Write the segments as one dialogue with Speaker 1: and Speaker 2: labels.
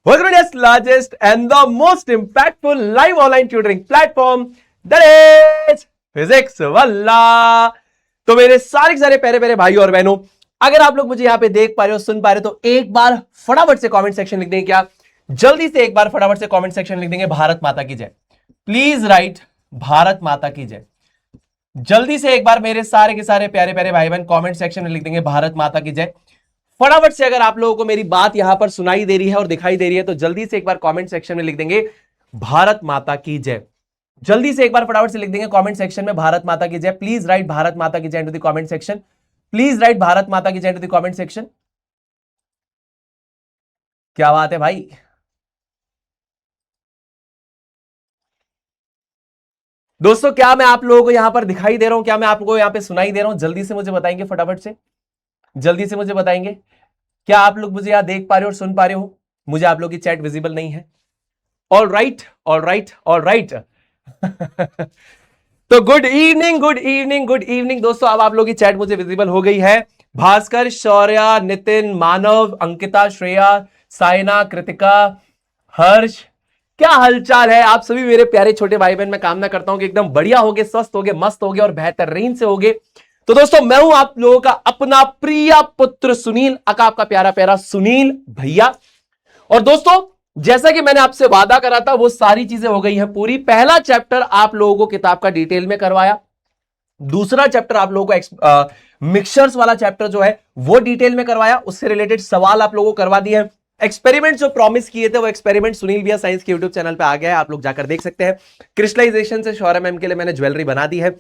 Speaker 1: World's largest and the most impactful live online tutoring platform, that is Physics Walla। तो मेरे सारे प्यारे प्यारे भाई और बहनों, अगर आप लोग मुझे यहां पे देख पा रहे हो, सुन पा रहे हो, तो एक बार फटाफट से कमेंट सेक्शन लिख देंगे। क्या जल्दी से एक बार फटाफट से कमेंट सेक्शन लिख देंगे भारत माता की जय। प्लीज राइट भारत माता की जय। जल्दी से एक बार मेरे सारे के सारे प्यारे प्यारे भाई बहन कमेंट सेक्शन में लिख देंगे भारत माता की जय। फटाफट से अगर आप लोगों को मेरी बात यहां पर सुनाई दे रही है और दिखाई दे रही है तो जल्दी से एक बार कमेंट सेक्शन में लिख देंगे भारत माता की जय। जल्दी से एक बार फटाफट से लिख देंगे कमेंट सेक्शन में भारत माता की जय। प्लीज राइट भारत माता की जय to the comment section. Please write Bharat माता की जय टू द कमेंट सेक्शन। क्या बात है भाई। दोस्तों, क्या मैं आप लोगों को यहां पर दिखाई दे रहा हूं? क्या मैं आप लोगों को यहां पे सुनाई दे रहा हूं? जल्दी से मुझे बताएंगे फटाफट से। जल्दी से मुझे बताएंगे क्या आप लोग मुझे यहां देख पा रहे हो और सुन पा रहे हो? मुझे आप लोग की चैट विजिबल नहीं है। All right, all right, all right. तो good evening, good evening, good evening दोस्तों। अब आप लोगों की चैट मुझे विजिबल हो गई है। भास्कर, शौर्या, नितिन, मानव, अंकिता, श्रेया, साइना, कृतिका, हर्ष, क्या हालचाल है आप सभी मेरे प्यारे छोटे भाई बहन। मैं कामना करता हूं कि एकदम बढ़िया होगे, स्वस्थ होगे, मस्त होगे और बेहतरीन से होगे। तो दोस्तों, मैं हूं आप लोगों का अपना प्रिय पुत्र सुनील, आपका प्यारा प्यारा सुनील भैया। और दोस्तों, जैसा कि मैंने आपसे वादा करा था, वो सारी चीजें हो गई हैं पूरी। पहला चैप्टर आप लोगों को किताब का डिटेल में करवाया। दूसरा चैप्टर आप लोगों को मिक्सचर्स वाला चैप्टर जो है वो डिटेल में करवाया। उससे रिलेटेड सवाल आप लोगों को करवा दिए हैं। एक्सपेरिमेंट जो प्रॉमिस किए थे वो एक्सपेरिमेंट सुनील भैया साइंस के यूट्यूब चैनल पे आ गया है, आप लोग जाकर देख सकते हैं। क्रिस्टलाइजेशन से शौर्य मैम के लिए मैंने ज्वेलरी बना दी है।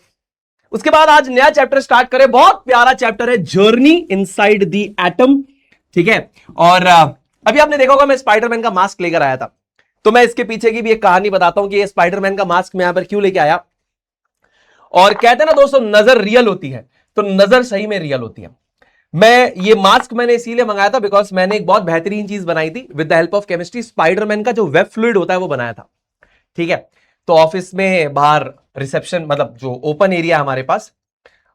Speaker 1: उसके बाद आज नया चैप्टर स्टार्ट करें। बहुत प्यारा चैप्टर है, जर्नी इनसाइड द एटम। ठीक है। और अभी आपने देखा होगा मैं स्पाइडरमैन का मास्क लेकर आया था, तो मैं इसके पीछे की भी एक कहानी बताता हूं कि ये स्पाइडरमैन का मास्क मैं यहां पर क्यों लेके आया। और कहते हैं ना दोस्तों, नजर रियल होती है, तो नजर सही में रियल होती है। मैं ये मास्क मैंने इसीलिए मंगाया था बिकॉज मैंने एक बहुत बेहतरीन चीज बनाई थी with the help of chemistry. Spiderman का जो वेब फ्लूइड होता है वो बनाया था। ठीक है। तो ऑफिस में बाहर रिसेप्शन, मतलब जो ओपन एरिया हमारे पास,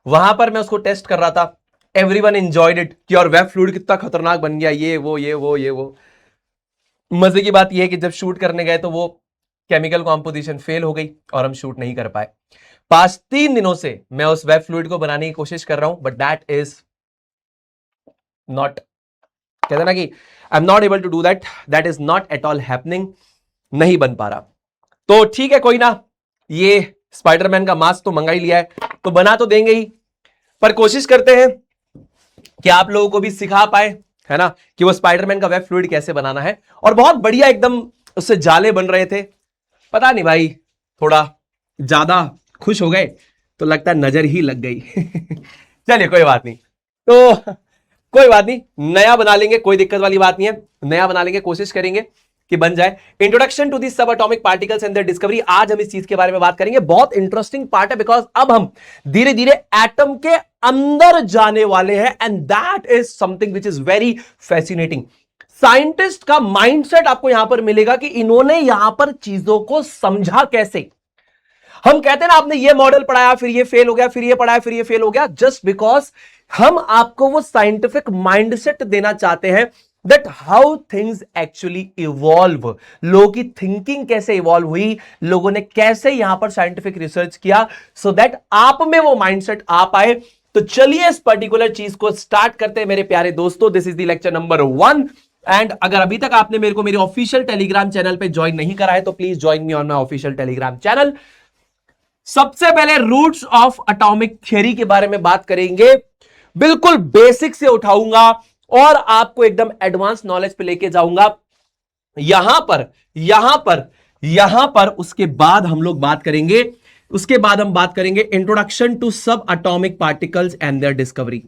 Speaker 1: वहां पर मैं उसको टेस्ट कर रहा था। एवरीवन एंजॉयड इट कि और वेब फ्लूइड कितना खतरनाक बन गया, ये वो ये वो ये वो। मजे की बात यह है कि जब शूट करने गए तो वो केमिकल कॉम्पोजिशन फेल हो गई और हम शूट नहीं कर पाए। पास 3 दिनों से मैं उस वेब फ्लूइड को बनाने की कोशिश कर रहा हूं, बट दैट इज नॉट, कहते ना कि I am not able to do that, that is not at all happening. नहीं बन पा रहा। तो ठीक है, कोई ना, ये स्पाइडरमैन का मास्क तो मंगा ही लिया है तो बना तो देंगे ही, पर कोशिश करते हैं कि आप लोगों को भी सिखा पाए, है ना, कि वो स्पाइडरमैन का वेब फ्लूइड कैसे बनाना है। और बहुत बढ़िया एकदम उससे जाले बन रहे थे। पता नहीं भाई, थोड़ा ज्यादा खुश हो गए तो लगता है नजर ही लग गई। चलिए कोई बात नहीं, तो कोई बात नहीं, नया बना लेंगे, कोई दिक्कत वाली बात नहीं है। नया बना लेंगे, कोशिश करेंगे कि बन जाए। Introduction to the sub atomic particles and their discovery, आज हम इस चीज के बारे में बात करेंगे। बहुत इंटरेस्टिंग पार्ट है बिकॉज अब हम धीरे धीरे एटम के अंदर जाने वाले हैं and that is something which is very fascinating. Scientist का माइंडसेट आपको यहां पर मिलेगा कि इन्होंने यहां पर चीजों को समझा कैसे। हम कहते हैं ना, आपने ये मॉडल पढ़ाया फिर ये फेल हो गया, फिर ये पढ़ाया फिर ये फेल हो गया, जस्ट बिकॉज हम आपको वो साइंटिफिक माइंडसेट देना चाहते हैं that how things actually evolve. लोगों की थिंकिंग कैसे इवॉल्व हुई, लोगों ने कैसे यहां पर साइंटिफिक रिसर्च किया, सो दैट आप में वो माइंडसेट आ पाए। तो चलिए इस पर्टिकुलर चीज को स्टार्ट करते हैं मेरे प्यारे दोस्तों। This is the lecture number 1 and अगर अभी तक आपने मेरे को मेरे ऑफिशियल टेलीग्राम चैनल पे ज्वाइन नहीं करा है तो please join me on my official Telegram channel. सबसे पहले रूट्स ऑफ एटॉमिक थ्योरी के बारे में बात करेंगे, बिल्कुल बेसिक से उठाऊंगा और आपको एकदम एडवांस नॉलेज पे लेके जाऊंगा। यहां पर उसके बाद हम लोग बात करेंगे, उसके बाद हम बात करेंगे introduction to sub atomic particles and their discovery.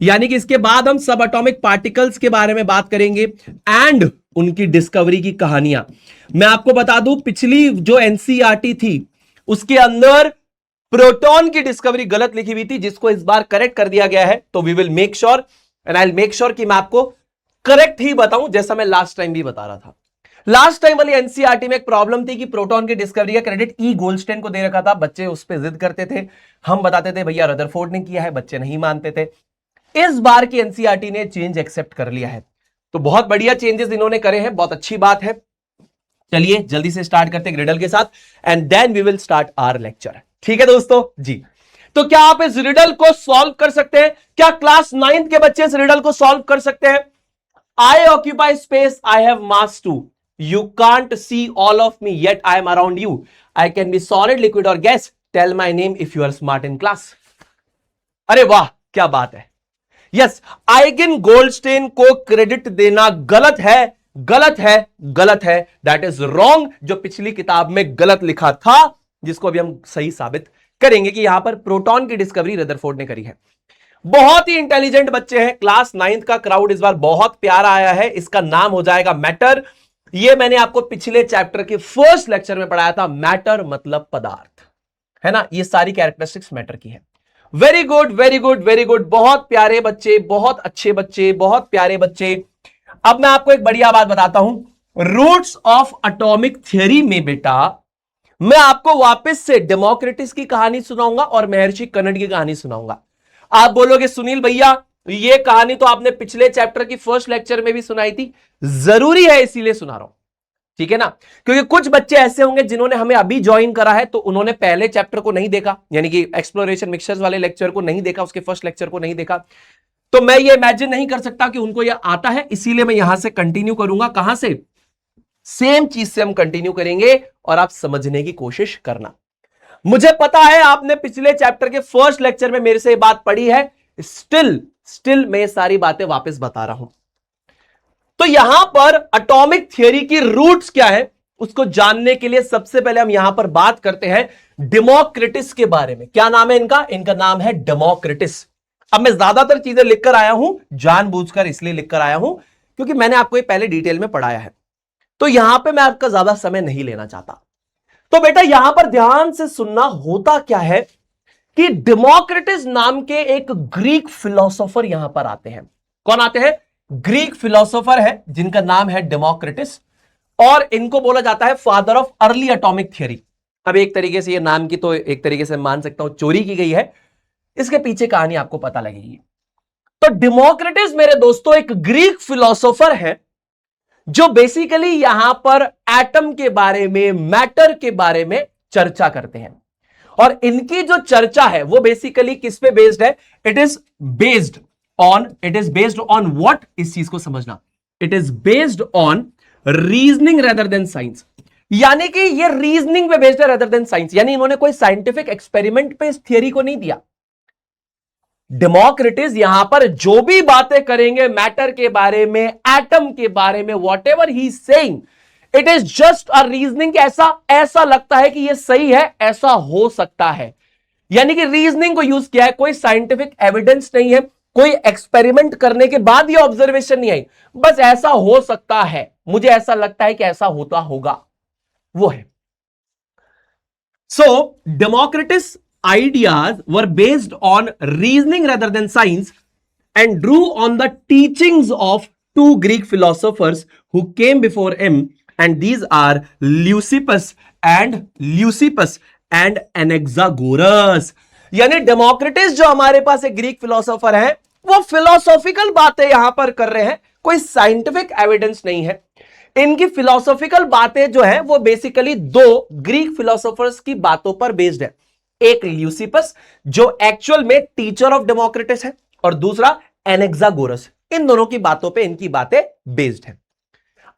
Speaker 1: यानी कि इसके बाद हम सब एटॉमिक पार्टिकल्स के बारे में बात करेंगे एंड उनकी डिस्कवरी की कहानियां। मैं आपको बता दूं, पिछली जो एनसीईआरटी थी उसके अंदर प्रोटॉन की डिस्कवरी गलत लिखी हुई थी, जिसको इस बार करेक्ट कर दिया गया है। तो we will make sure and I will make sure कि मैं आपको करेक्ट ही बताऊं, जैसा मैं लास्ट टाइम भी बता रहा था। लास्ट टाइम वाली एनसीईआरटी में एक प्रॉब्लम थी कि प्रोटॉन की डिस्कवरी का क्रेडिट ई गोल्डस्टेन को दे रखा था। बच्चे उस पर जिद करते थे, हम बताते थे भैया रदरफोर्ड ने किया है, बच्चे नहीं मानते थे। इस बार की एनसीईआरटी ने चेंज एक्सेप्ट कर लिया है। तो बहुत बढ़िया चेंजेस इन्होंने करे हैं, बहुत अच्छी बात है। चलिए जल्दी से स्टार्ट करते हैं रिडल के साथ and then we will start our lecture. ठीक है दोस्तों जी। तो क्या आप इस रिडल को सॉल्व कर सकते हैं? क्या क्लास 9th के बच्चे इस रिडल को सॉल्व कर सकते हैं? I occupy space, I have mass too, you can't see all of me yet I am around you, I can be solid liquid और gas, tell my name if you are smart in class. अरे वाह क्या बात है। Yes, Eugen Goldstein को credit देना गलत है, गलत है, गलत है, दैट इज रॉन्ग। जो पिछली किताब में गलत लिखा था, जिसको अभी हम सही साबित करेंगे कि यहां पर प्रोटॉन की डिस्कवरी रदरफोर्ड ने करी है। बहुत ही इंटेलिजेंट बच्चे हैं, क्लास 9th का क्राउड इस बार बहुत प्यारा आया है। इसका नाम हो जाएगा मैटर। ये मैंने आपको पिछले चैप्टर के फर्स्ट लेक्चर में पढ़ाया था, मैटर मतलब पदार्थ, है ना। ये सारी कैरेक्टरिस्टिक्स मैटर की है। Very good, very good, very good, बहुत प्यारे बच्चे, बहुत अच्छे बच्चे, बहुत प्यारे बच्चे। अब मैं आपको एक बढ़िया बात बताता हूं। रूट्स ऑफ एटॉमिक थ्योरी में बेटा मैं आपको वापस से डेमोक्रेटिस की कहानी सुनाऊंगा और महर्षि कनड की कहानी सुनाऊंगा। आप बोलोगे सुनील भैया ये कहानी तो आपने पिछले चैप्टर की फर्स्ट लेक्चर में भी सुनाई थी। जरूरी है इसीलिए सुना रहा हूं, ठीक है ना। क्योंकि कुछ बच्चे ऐसे होंगे जिन्होंने हमें अभी ज्वाइन करा है, तो उन्होंने पहले चैप्टर को नहीं देखा, यानी कि एक्सप्लोरेशन मिक्सचर्स वाले लेक्चर को नहीं देखा, उसके फर्स्ट लेक्चर को नहीं देखा। तो मैं ये इमेजिन नहीं कर सकता कि उनको ये आता है, इसीलिए मैं यहां से कंटिन्यू करूंगा। कहां से? सेम चीज से हम कंटिन्यू करेंगे और आप समझने की कोशिश करना। मुझे पता है आपने पिछले चैप्टर के फर्स्ट लेक्चर में मेरे से ये बात पढ़ी है, स्टिल मैं ये सारी बातें वापस बता रहा हूं। तो यहां पर एटॉमिक थ्योरी की रूट्स क्या है उसको जानने के लिए सबसे पहले हम यहां पर बात करते हैं डेमोक्रिटिस के बारे में। क्या नाम है इनका? इनका नाम है डेमोक्रिटिस। अब मैं ज्यादातर चीजें लिखकर आया हूं, जानबूझकर इसलिए लिखकर आया हूं क्योंकि मैंने आपको ये पहले डिटेल में पढ़ाया है, तो यहां पे मैं आपका ज्यादा समय नहीं लेना चाहता। तो बेटा यहां पर ध्यान से सुनना, होता क्या है कि डेमोक्रिटिस नाम के एक ग्रीक फिलोसोफर यहां पर आते हैं। कौन आते हैं? ग्रीक फिलोसोफर है जिनका नाम है डेमोक्रिटिस, और इनको बोला जाता है father of early atomic theory. अब एक तरीके से ये नाम की तो एक तरीके से मान सकता हूं चोरी की गई है, इसके पीछे कहानी आपको पता लगेगी। तो डेमोक्रिटिस मेरे दोस्तों एक ग्रीक फिलोसोफर है जो बेसिकली यहां पर एटम के बारे में, मैटर के बारे में चर्चा करते हैं। और इनकी जो चर्चा है वो बेसिकली किस पे बेस्ड है? It is based on what? इस चीज को समझना, it is based on reasoning rather than science. यानी कि ये रीजनिंग पे बेस्ड है रेदर देन साइंस, यानी इन्होंने कोई साइंटिफिक एक्सपेरिमेंट पे इस थियरी को नहीं दिया। डेमोक्रिटिस यहां पर जो भी बातें करेंगे मैटर के बारे में, एटम के बारे में, what ever he saying, it is just a reasoning. ऐसा लगता है कि यह सही है, ऐसा हो सकता है, यानी कि रीजनिंग को यूज किया है, कोई साइंटिफिक एविडेंस नहीं है, कोई एक्सपेरिमेंट करने के बाद ये ऑब्जर्वेशन नहीं आई, बस ऐसा हो सकता है, मुझे ऐसा लगता है कि ऐसा होता होगा, वो है। सो डेमोक्रिटिस ideas were based on reasoning rather than science and drew on the teachings of two Greek philosophers who came before him, and these are Leucippus and Anaxagoras। यानी डेमोक्रिटिस जो हमारे पास एक ग्रीक फिलोसोफर है, वो फिलोसॉफिकल बातें यहां पर कर रहे हैं, कोई साइंटिफिक एविडेंस नहीं है। इनकी फिलोसॉफिकल बातें जो है वो बेसिकली दो ग्रीक फिलोसोफर्स की बातों पर बेस्ड है। एक ल्यूसिपस जो एक्चुअल में टीचर ऑफ डेमोक्रिटिस है, और दूसरा एनेक्सागोरस। इन दोनों की बातों पे इनकी बातें बेस्ड है।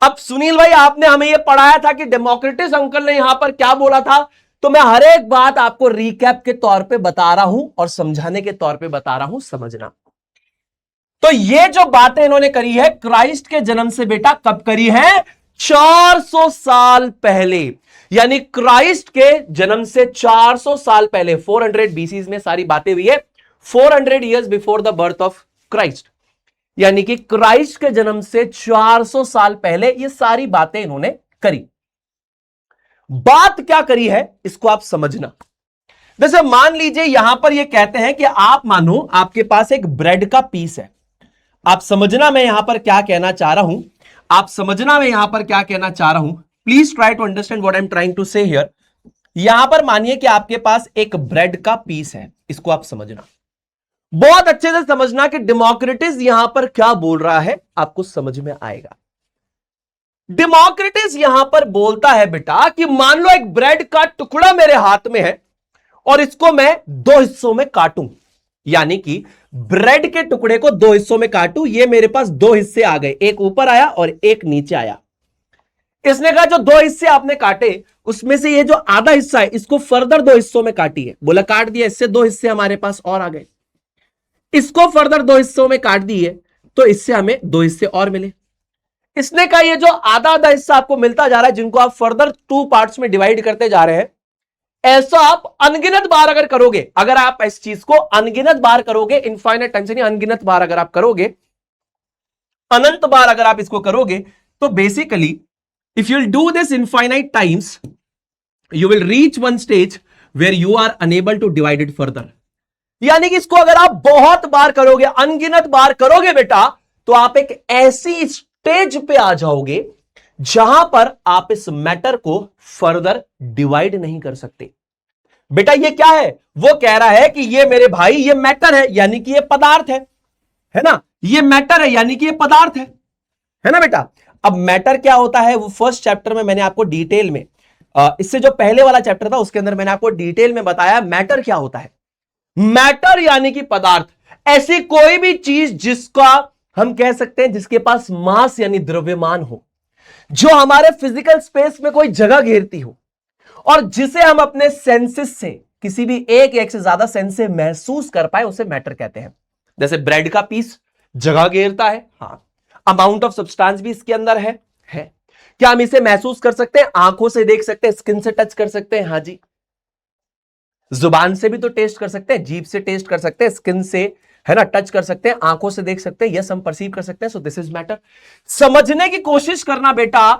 Speaker 1: अब सुनील भाई आपने हमें यह पढ़ाया था कि डेमोक्रिटिस अंकल ने यहां पर क्या बोला था, तो मैं हर एक बात आपको रिकैप के तौर पे बता रहा हूं और समझाने के तौर पे बता रहा हूं, समझना। तो ये जो बातें इन्होंने करी है क्राइस्ट के जन्म से बेटा कब करी है? 400 साल पहले, यानी क्राइस्ट के जन्म से 400 साल पहले, 400 बीसी में सारी बातें हुई है, 400 years before the birth of Christ, यानी कि क्राइस्ट के जन्म से 400 साल पहले ये सारी बातें इन्होंने करी। बात क्या करी है इसको आप समझना। जैसे मान लीजिए यहां पर ये कहते हैं कि आप मानो आपके पास एक ब्रेड का पीस है। आप समझना मैं यहां पर क्या कहना चाह रहा हूं, आप समझना मैं यहां पर क्या कहना चाह रहा हूं। Please try to understand what I am trying to say here. यहां पर मानिए कि आपके पास एक ब्रेड का पीस है, इसको आप समझना। बहुत अच्छे से समझना कि डेमोक्रेटिस यहां पर क्या बोल रहा है, आपको समझ में आएगा। डेमोक्रेटिस यहां पर बोलता है बेटा कि मान लो एक ब्रेड का टुकड़ा मेरे हाथ में है और इसको मैं दो हिस्सों में काटूं, यानी कि ब्रेड के टुकड़े को दो हिस्सों में काटूं, ये मेरे पास दो हिस्से आ गए, एक ऊपर आया और एक नीचे आया। इसने कहा जो दो हिस्से आपने काटे उसमें से ये जो आधा हिस्सा है इसको फर्दर दो हिस्सों में काटिए। बोला काट दिया, इससे दो हिस्से हमारे पास और आ गए। इसको फर्दर दो हिस्सों में काट दिए तो इससे हमें दो हिस्से और मिले। इसने कहा ये जो आधा आधा हिस्सा आपको मिलता जा रहा है, जिनको आप फर्दर टू पार्ट्स में डिवाइड करते जा रहे हैं, ऐसा आप अनगिनत बार अगर करोगे, अगर आप इस चीज को अनगिनत बार करोगे, इनफाइनाइट टाइम से नहीं, अनगिनत बार अगर आप करोगे, अनंत बार अगर आप इसको करोगे, तो basically if you will do this infinite times, you will reach one stage where you are unable to divide it further। यानी कि इसको अगर आप बहुत बार करोगे, अनगिनत बार करोगे बेटा, तो आप एक ऐसी स्टेज पे आ जाओगे जहां पर आप इस मैटर को फर्दर डिवाइड नहीं कर सकते। बेटा ये क्या है, वो कह रहा है कि ये मेरे भाई ये मैटर है, यानी कि ये पदार्थ है ना, ये मैटर है यानी कि ये पदार्थ है ना बेटा। अब मैटर क्या होता है वो फर्स्ट चैप्टर में मैंने आपको डिटेल में, इससे जो पहले वाला चैप्टर था उसके अंदर मैंने आपको डिटेल में बताया मैटर क्या होता है। मैटर यानी कि पदार्थ, ऐसी कोई भी चीज जिसका हम कह सकते हैं जिसके पास मास यानी द्रव्यमान हो, जो हमारे फिजिकल स्पेस में कोई जगह घेरती हो और जिसे हम अपने सेंसेस से, किसी भी एक या एक से ज्यादा सेंस से महसूस कर पाए, उसे मैटर कहते हैं। जैसे ब्रेड का पीस जगह घेरता है, हाँ, अमाउंट ऑफ सब्सटेंस भी इसके अंदर है। क्या हम इसे महसूस कर सकते हैं, आंखों से देख सकते हैं, स्किन से टच कर सकते हैं, हाँ जी, जुबान से भी तो टेस्ट कर सकते हैं, जीभ से टेस्ट कर सकते हैं, स्किन से है ना टच कर सकते हैं, आंखों से देख सकते हैं, यस हम परसीव कर सकते हैं। So this is matter. समझने की कोशिश करना बेटा,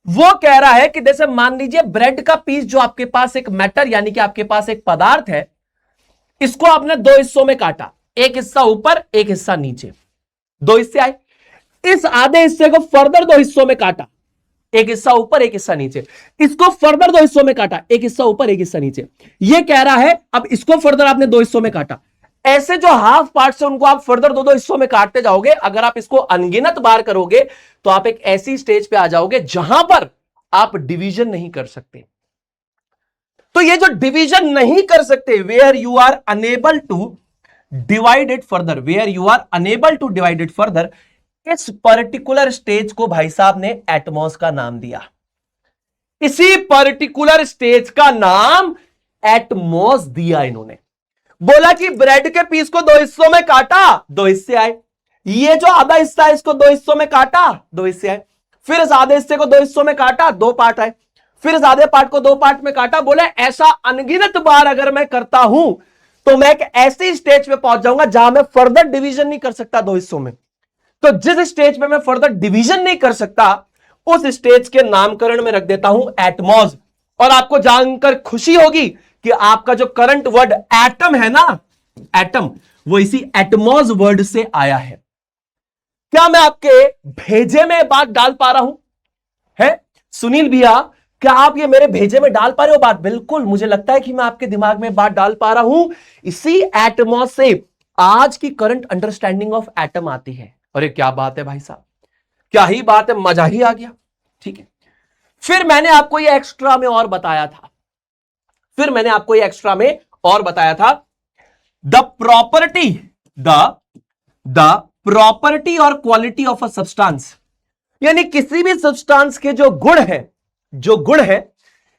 Speaker 1: वो कह रहा है कि जैसे मान लीजिए ब्रेड का पीस जो आपके पास एक मैटर यानी कि आपके पास एक पदार्थ है, इसको आपने दो हिस्सों में काटा, एक हिस्सा ऊपर एक हिस्सा नीचे, दो हिस्से आए। इस आधे हिस्से को फर्दर दो हिस्सों में काटा, एक हिस्सा ऊपर एक हिस्सा नीचे, इसको फर्दर दो हिस्सों में काटा, एक हिस्सा ऊपर एक हिस्सा नीचे। ये कह रहा है अब इसको फर्दर आपने दो हिस्सों में काटा, ऐसे जो हाफ पार्ट्स है उनको आप फर्दर दो दो हिस्सों में काटते जाओगे। अगर आप इसको अनगिनत बार करोगे तो आप एक ऐसी स्टेज पे आ जाओगे जहां पर आप डिवीजन नहीं कर सकते। तो ये जो डिवीजन नहीं कर सकते, where you are unable to divide it further, where you are unable to divide it further, इस पर्टिकुलर स्टेज को भाई साहब ने एटमॉस का नाम दिया। इसी पर्टिकुलर स्टेज का नाम एटमॉस दिया इन्होंने। बोला कि ब्रेड के पीस को दो हिस्सों में काटा, दो हिस्से आए, ये जो आधा हिस्सा है इसको दो हिस्सों में काटा, दो हिस्से आए, फिर इस आधे हिस्से को दो हिस्सों में काटा, दो पार्ट आए, फिर इस आधे पार्ट को दो पार्ट में काटा। बोले ऐसा अनगिनत बार अगर मैं करता हूं तो मैं एक ऐसी स्टेज पे पहुंच जाऊंगा जहां मैं फर्दर डिवीजन नहीं कर सकता दो हिस्सों में। तो जिस स्टेज पे मैं फर्दर डिवीजन नहीं कर सकता, उस स्टेज के नामकरण में रख देता हूं एटमॉस। और आपको जानकर खुशी होगी कि आपका जो करंट वर्ड एटम है ना, एटम, वो इसी एटमॉस वर्ड से आया है। क्या मैं आपके भेजे में बात डाल पा रहा हूं? है सुनील भैया, क्या आप ये मेरे भेजे में डाल पा रहे हो बात? बिल्कुल, मुझे लगता है कि मैं आपके दिमाग में बात डाल पा रहा हूं। इसी एटमॉस से आज की करंट अंडरस्टैंडिंग ऑफ एटम आती है। अरे क्या बात है भाई साहब, क्या ही बात है, मजा ही आ गया। ठीक है, फिर मैंने आपको ये एक्स्ट्रा में और बताया था, द प्रॉपर्टी और क्वालिटी ऑफ अ सब्सटेंस, यानी किसी भी सब्सटेंस के जो गुण है,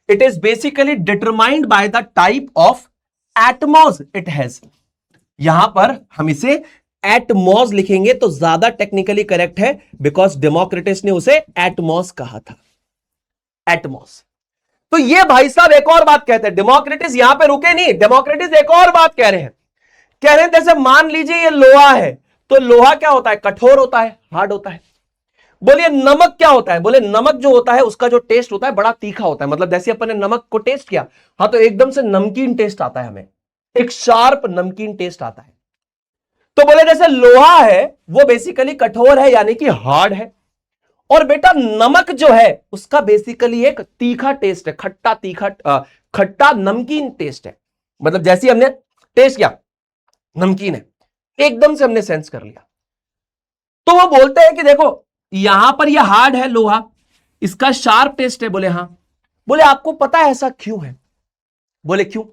Speaker 1: it is basically determined by the type of Atmos it has. यहां पर हम इसे एटमॉस लिखेंगे तो ज्यादा टेक्निकली करेक्ट है, बिकॉज डेमोक्रेटिस ने उसे एटमॉस कहा था, एटमॉस। तो ये भाई साहब एक और बात कहते हैं, डेमोक्रेटिस यहां पे रुके नहीं, डेमोक्रेटिस एक और बात कह रहे हैं। जैसे मान लीजिए ये लोहा है, तो लोहा क्या होता है, कठोर होता है, हार्ड होता है। बोलिए नमक क्या होता है, बोले नमक जो होता है उसका जो टेस्ट होता है बड़ा तीखा होता है। मतलब जैसे अपन ने नमक को टेस्ट किया, हाँ, तो एकदम से नमकीन टेस्ट आता है, हमें एक शार्प नमकीन टेस्ट आता है। तो बोले जैसे लोहा है वो बेसिकली कठोर है यानी कि हार्ड है, और बेटा नमक जो है उसका बेसिकली एक तीखा टेस्ट है, खट्टा तीखा, खट्टा नमकीन टेस्ट है। मतलब जैसे हमने टेस्ट किया, नमकीन है, एकदम से हमने सेंस कर लिया। तो वो बोलते हैं कि देखो यहां पर ये हार्ड है लोहा, इसका शार्प टेस्ट है। बोले हाँ। बोले आपको पता है ऐसा क्यों है? बोले क्यों?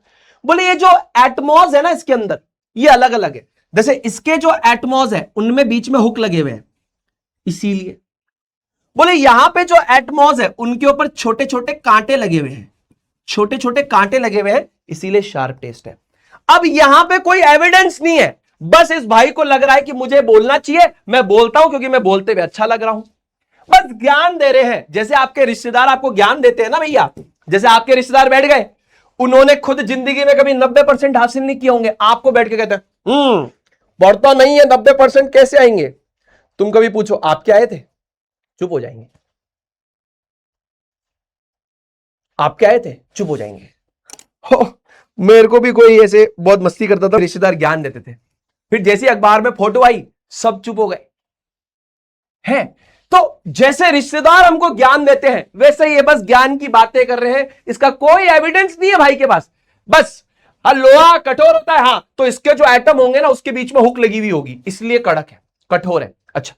Speaker 1: बोले ये जो एटमॉस है ना इसके अंदर, ये अलग अलग है। जैसे इसके जो एटमॉस है उनमें बीच में हुक लगे हुए हैं, इसीलिए। बोले यहां पे जो एटमॉस है उनके ऊपर छोटे छोटे कांटे लगे हुए हैं, छोटे छोटे कांटे लगे हुए हैं, इसीलिए शार्प टेस्ट है। अब यहां पे कोई एविडेंस नहीं है, बस इस भाई को लग रहा है कि मुझे बोलना चाहिए, मैं बोलता हूं क्योंकि मैं बोलते हुए अच्छा लग रहा हूं। बस ज्ञान दे रहे हैं, जैसे आपके रिश्तेदार आपको ज्ञान देते हैं ना भैया। जैसे आपके रिश्तेदार बैठ गए, उन्होंने खुद जिंदगी में कभी 90% हासिल नहीं किए होंगे, आपको बैठ के कहते हैं पढ़ता नहीं है, 90% कैसे आएंगे? तुम कभी पूछो आप क्या आए थे, चुप हो जाएंगे। आप क्या आए थे, चुप हो जाएंगे। मेरे को भी कोई ऐसे बहुत मस्ती करता था, रिश्तेदार ज्ञान देते थे, फिर जैसे अखबार में फोटो आई सब चुप हो गए हैं। तो जैसे रिश्तेदार हमको ज्ञान देते हैं वैसे ही ये बस ज्ञान की बातें कर रहे हैं, इसका कोई एविडेंस नहीं है भाई के पास। बस लोहा कठोर होता है, हाँ, तो इसके जो एटम होंगे ना उसके बीच में हुक लगी हुई होगी, इसलिए कड़क है, कठोर है। अच्छा,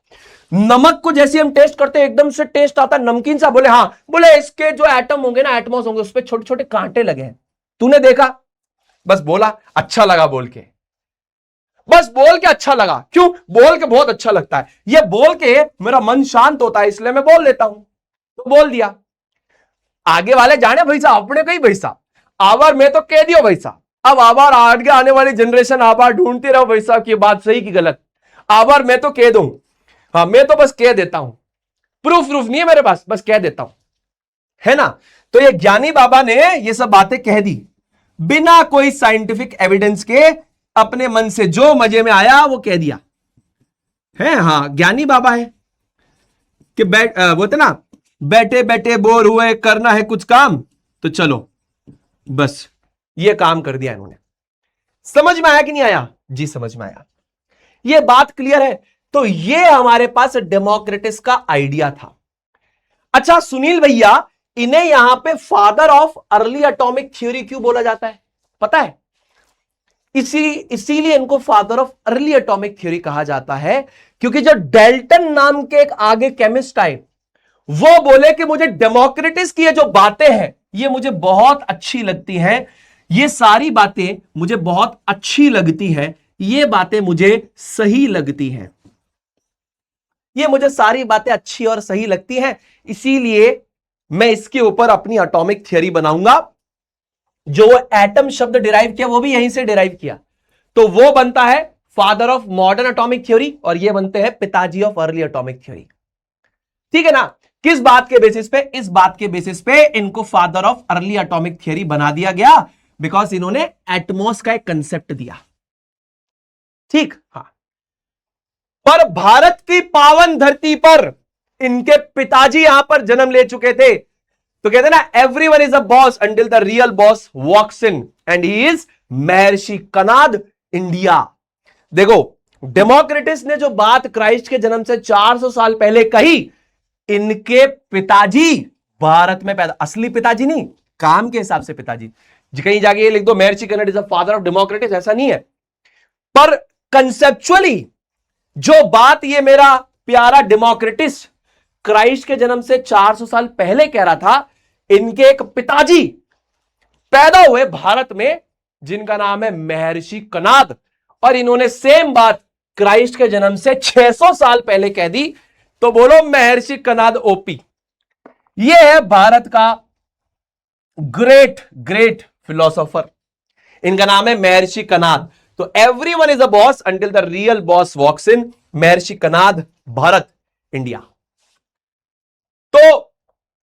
Speaker 1: नमक को जैसे हम टेस्ट करते हैं एकदम से टेस्ट आता है नमकीन सा। बोले हाँ, बोले इसके जो एटम होंगे ना, एटमॉस होंगे, उस पर छोटे छोटे कांटे लगे हैं। तूने देखा? बस बोला अच्छा लगा बोल के, बस बोल के अच्छा लगा। क्यों? बोल के बहुत अच्छा लगता है, ये बोल के मेरा मन शांत होता है, इसलिए मैं बोल देता हूं। तो बोल दिया। आगे वाले जाने भाई साहब अपने कहीं भाई साहब, आवार मैं तो कह दियो भाई साहब। अब आवार आगे आने वाली जनरेशन आवार ढूंढती रहो भाई साहब की बात सही की गलत। आवार मैं तो कह दूं, हाँ मैं तो बस कह देता हूं, प्रूफ नहीं है मेरे पास, बस कह देता हूं, है ना। तो ये ज्ञानी बाबा ने ये सब बातें कह दी बिना कोई साइंटिफिक एविडेंस के, अपने मन से जो मजे में आया वो कह दिया है। हाँ, ज्ञानी बाबा है कि बोलते ना, बैठे बैठे बोर हुए करना है कुछ काम, तो चलो बस ये काम कर दिया इन्होंने। समझ में आया कि नहीं आया? जी समझ में आया, ये बात क्लियर है। तो ये हमारे पास डेमोक्रेटिस का आइडिया था। अच्छा सुनील भैया, इन्हें यहां पे father of early atomic theory क्यों बोला जाता है पता है? इसीलिए इनको father of early atomic theory कहा जाता है, क्योंकि जो डेल्टन नाम के एक आगे केमिस्ट आए, वो बोले कि मुझे डेमोक्रेटिस की ये जो बातें हैं ये मुझे बहुत अच्छी लगती हैं, ये सारी बातें मुझे बहुत अच्छी लगती हैं, ये बातें मुझे सही लगती हैं, ये मुझे सारी बातें अच्छी और सही लगती हैं, इसीलिए मैं इसके ऊपर अपनी एटॉमिक थ्योरी बनाऊंगा। जो वो एटम शब्द डिराइव किया वो भी यहीं से डिराइव किया, तो वो बनता है father of modern atomic theory, और ये बनते हैं पिताजी ऑफ अर्ली एटॉमिक थ्योरी। ठीक है ना? किस बात के बेसिस पे? इस बात के बेसिस पे इनको father of early atomic theory बना दिया गया, बिकॉज इन्होंने एटमॉस का एक कंसेप्ट दिया। ठीक, हाँ। पर भारत की पावन धरती पर इनके पिताजी यहां पर जन्म ले चुके थे, तो कहते ना everyone is a boss until the real boss walks in, and he is Maharshi Kanad India. देखो, डेमोक्रेटिस ने जो बात क्राइस्ट के जन्म से 400 साल पहले कही, इनके पिताजी भारत में पैदा, असली पिताजी नहीं, काम के हिसाब से पिताजी। कहीं जाके ये लिख दो महर्षि Kanad is the father of democracies, ऐसा नहीं है, पर कंसेप्चुअली जो बात ये मेरा प्यारा डेमोक्रेटिस क्राइस्ट के जन्म से 400 साल पहले कह रहा था, इनके एक पिताजी पैदा हुए भारत में जिनका नाम है महर्षि कनाद, और इन्होंने सेम बात क्राइस्ट के जन्म से 600 साल पहले कह दी। तो बोलो महर्षि कनाद ओपी। ये है भारत का ग्रेट ग्रेट फिलोसोफर, इनका नाम है महर्षि कनाद। तो everyone is a boss until the real boss walks in, Maharshi Kanad, Bharat, India. तो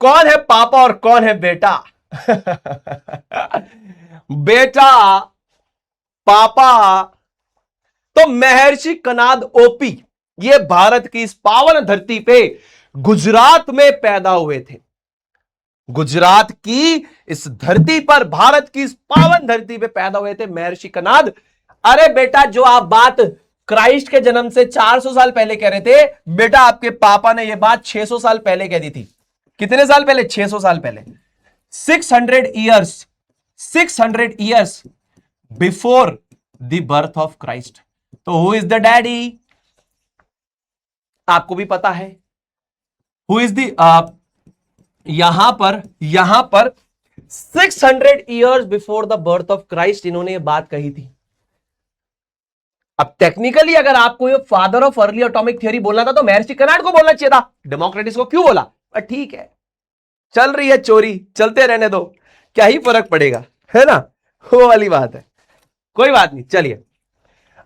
Speaker 1: कौन है पापा और कौन है बेटा? बेटा पापा तो महर्षि कनाद ओपी, ये भारत की इस पावन धरती पे गुजरात में पैदा हुए थे। गुजरात की इस धरती पर, भारत की इस पावन धरती पे पैदा हुए थे महर्षि कनाद। अरे बेटा, जो आप बात क्राइस्ट के जन्म से 400 साल पहले कह रहे थे, बेटा आपके पापा ने यह बात 600 साल पहले कह दी थी। कितने साल पहले? 600 साल पहले। 600 years before the birth of Christ. तो हु इज द डैडी? आपको भी पता है हु इज द, यहां पर 600 years before the birth of Christ इन्होंने ये बात कही थी। अब टेक्निकली अगर आपको ये father of early atomic theory बोलना था तो महर्षि कर्नाड को बोलना चाहिए था, डेमोक्रेटिस को क्यों बोला? पर ठीक है, चल रही है चोरी, चलते रहने दो, क्या ही फर्क पड़ेगा, है ना, वो वाली बात है, कोई बात नहीं। चलिए,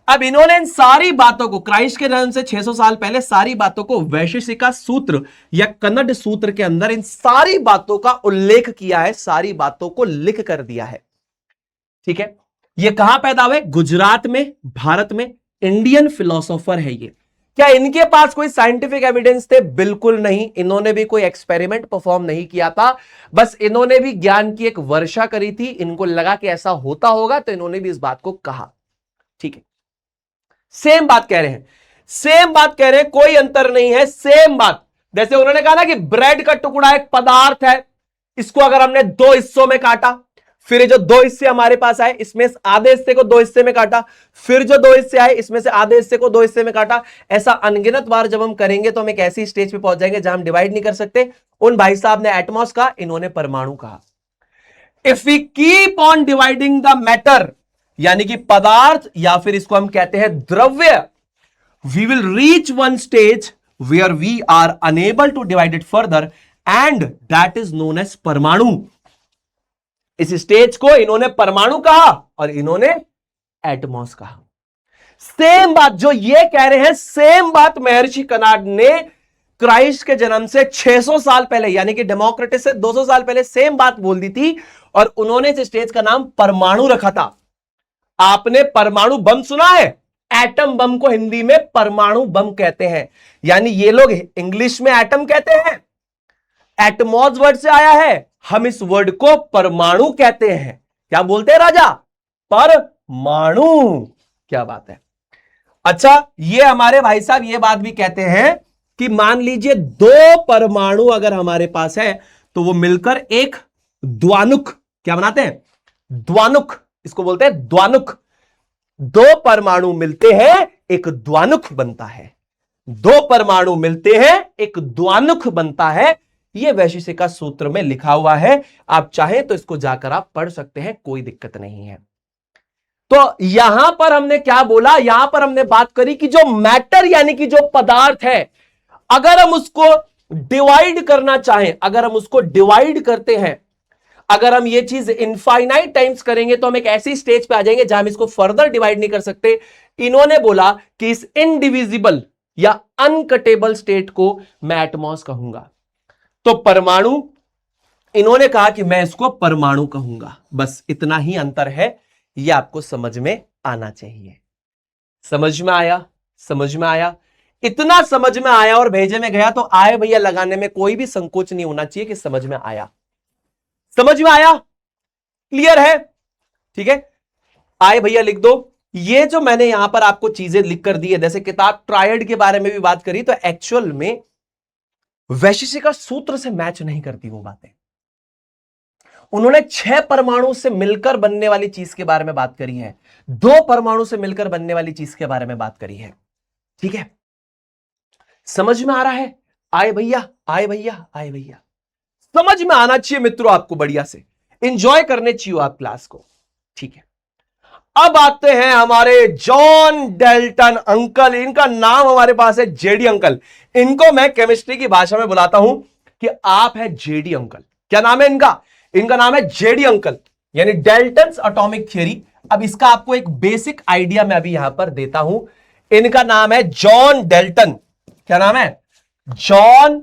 Speaker 1: अब इन्होंने इन सारी बातों को, क्राइस्ट के जन्म से 600 साल पहले सारी बातों को वैशेषिका सूत्र या कन्नड सूत्र के अंदर इन सारी बातों का उल्लेख किया है, सारी बातों को लिख कर दिया है। ठीक है, ये कहां पैदा हुए? गुजरात में, भारत में। इंडियन फिलोसोफर है ये। क्या इनके पास कोई साइंटिफिक एविडेंस थे? बिल्कुल नहीं। इन्होंने भी कोई एक्सपेरिमेंट परफॉर्म नहीं किया था, बस इन्होंने भी ज्ञान की एक वर्षा करी थी। इनको लगा कि ऐसा होता होगा तो इन्होंने भी इस बात को कहा। ठीक है, सेम बात कह रहे हैं, सेम बात कह रहे हैं, कोई अंतर नहीं है, सेम बात। जैसे उन्होंने कहा ना कि ब्रेड का टुकड़ा एक पदार्थ है, इसको अगर हमने दो हिस्सों में काटा, फिर जो दो हिस्से हमारे पास आए, इसमें आधे हिस्से को दो हिस्से में काटा, फिर जो दो हिस्से आए इसमें से आधे हिस्से को दो हिस्से में काटा, ऐसा अनगिनत बार जब हम करेंगे तो हम एक ऐसी स्टेज पे पहुंच जाएंगे जहां हम डिवाइड नहीं कर सकते। उन भाई साहब ने एटमॉस कहा, इन्होंने परमाणु कहा। If we keep on dividing the matter, यानी कि पदार्थ या फिर इसको हम कहते हैं द्रव्य, we will reach one stage where we are unable to divide it further and that is known as परमाणु। इस स्टेज को इन्होंने परमाणु कहा और इन्होंने एटमॉस कहा। सेम बात जो ये कह रहे हैं, सेम बात महर्षि कर्नाड ने क्राइस्ट के जन्म से 600 साल पहले, यानी कि डेमोक्रेटिस से 200 साल पहले सेम बात बोल दी थी, और उन्होंने इस स्टेज का नाम परमाणु रखा था। आपने परमाणु बम सुना है? एटम बम को हिंदी में परमाणु बम कहते हैं, यानी ये लोग इंग्लिश में एटम कहते हैं, एटमॉस वर्ड से आया है, हम इस वर्ड को परमाणु कहते हैं। क्या बोलते हैं राजा? परमाणु। क्या बात है। अच्छा, ये हमारे भाई साहब ये बात भी कहते हैं कि मान लीजिए दो परमाणु अगर हमारे पास है तो वो मिलकर एक द्वानुक, क्या बनाते हैं? द्वानुक, इसको बोलते हैं द्वानुक। दो परमाणु मिलते हैं एक द्वानुक बनता है, दो परमाणु मिलते हैं एक द्वानुक बनता है। यह वैशेषिका सूत्र में लिखा हुआ है, आप चाहें तो इसको जाकर आप पढ़ सकते हैं, कोई दिक्कत नहीं है। तो यहां पर हमने क्या बोला? यहां पर हमने बात करी कि जो मैटर यानी कि जो पदार्थ है, अगर हम उसको डिवाइड करना चाहें, अगर हम उसको डिवाइड करते हैं, अगर हम ये चीज इनफाइनाइट टाइम्स करेंगे तो हम एक ऐसी स्टेज पे आ जाएंगे जहां हम इसको फर्दर डिवाइड नहीं कर सकते। इन्होंने बोला कि इस इनडिविजिबल या अनकटेबल स्टेट को मैं एटमॉस कहूंगा। तो परमाणु, इन्होंने कहा कि मैं इसको परमाणु कहूंगा। बस इतना ही अंतर है, यह आपको समझ में आना चाहिए। समझ में आया? समझ में आया? इतना समझ में आया और भेजे में गया तो आए भैया लगाने में कोई भी संकोच नहीं होना चाहिए कि समझ में आया। समझ में आया? क्लियर है? ठीक है, आए भैया लिख दो। ये जो मैंने यहां पर आपको चीजें लिख कर दी है, जैसे किताब ट्रायड के बारे में भी बात करी, तो एक्चुअल में वैशेषिका सूत्र से मैच नहीं करती वो बातें। उन्होंने 6 परमाणु से मिलकर बनने वाली चीज के बारे में बात करी है, 2 परमाणु से मिलकर बनने वाली चीज के बारे में बात करी है। ठीक है, समझ में आ रहा है? आए भैया, आए भैया, आए भैया। समझ में आना चाहिए मित्रों, आपको बढ़िया से एंजॉय करने चाहिए आप क्लास को। ठीक है, अब आते हैं हमारे जॉन डेल्टन अंकल। इनका नाम हमारे पास है जेडी अंकल। इनको मैं केमिस्ट्री की भाषा में बुलाता हूं कि आप है जेडी अंकल। क्या नाम है इनका? इनका नाम है जेडी अंकल, यानी डेल्टन्स एटॉमिक थ्योरी। अब इसका आपको एक बेसिक आइडिया मैं अभी यहां पर देता हूं। इनका नाम है जॉन डेल्टन। क्या नाम है? John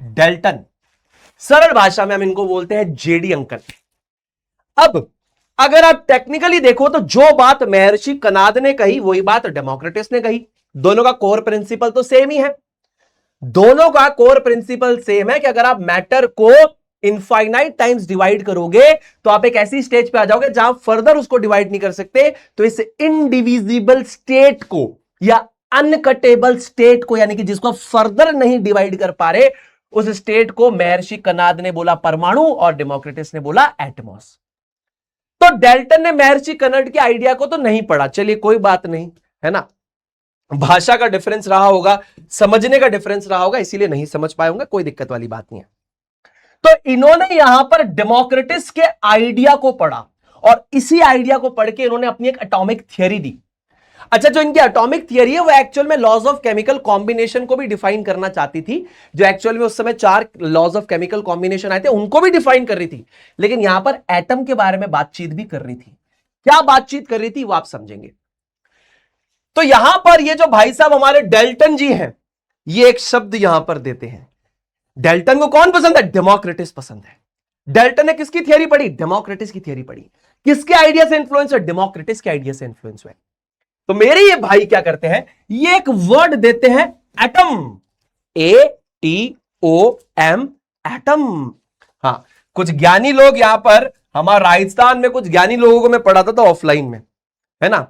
Speaker 1: Dalton. सरल भाषा में हम इनको बोलते हैं जेडी अंकल। अब अगर आप टेक्निकली देखो तो जो बात महर्षि कनाद ने कही वही बात डेमोक्रेटिस ने कही। दोनों का कोर प्रिंसिपल तो सेम ही है। दोनों का कोर प्रिंसिपल सेम है कि अगर आप मैटर को इनफाइनाइट टाइम्स डिवाइड करोगे तो आप एक ऐसी स्टेज पे आ जाओगे जहां फर्दर उसको डिवाइड नहीं कर सकते। तो इस इनडिविजिबल स्टेट को या अनकटेबल स्टेट को, यानी कि जिसको फर्दर नहीं डिवाइड कर पा रहे, उस स्टेट को महर्षि कनाद ने बोला परमाणु और डेमोक्रेटिस ने बोला एटमॉस। तो डेल्टन ने महर्षि कनाड के आइडिया को तो नहीं पढ़ा, चलिए कोई बात नहीं। है ना, भाषा का डिफरेंस रहा होगा, समझने का डिफरेंस रहा होगा, इसीलिए नहीं समझ पाए होंगे, कोई दिक्कत वाली बात नहीं है। तो इन्होंने यहां पर डेमोक्रेटिस के आइडिया को पढ़ा और इसी आइडिया को पढ़ के इन्होंने अपनी एक एटॉमिक थियरी दी। अच्छा, जो इनकी एटॉमिक थियरी है वो एक्चुअल में लॉज ऑफ केमिकल कॉम्बिनेशन को भी डिफाइन करना चाहती थी। जो एक्चुअल में उस समय 4 लॉज ऑफ केमिकल कॉम्बिनेशन आए थे उनको भी डिफाइन कर रही थी, लेकिन यहां पर एटम के बारे में बातचीत भी कर रही थी। क्या बातचीत कर रही थी वो आप समझेंगे। तो यहां पर ये जो भाई साहब हमारे डेल्टन जी हैं, ये एक शब्द यहां पर देते हैं। डेल्टन को कौन पसंद है? डेमोक्रेटिस पसंद है। डेल्टन ने किसकी थियरी पढ़ी? डेमोक्रेटिस की थियरी पढ़ी। किसके आइडिया से इन्फ्लुएंस है? डेमोक्रेटिस के आइडिया से इन्फ्लुएंस हुए। तो मेरे ये भाई क्या करते हैं, ये एक वर्ड देते हैं एटम, ATOM, एटम। हां, कुछ ज्ञानी लोग यहां पर, हमारे राजस्थान में कुछ ज्ञानी लोगों को मैं पढ़ाता था ऑफलाइन में, है ना,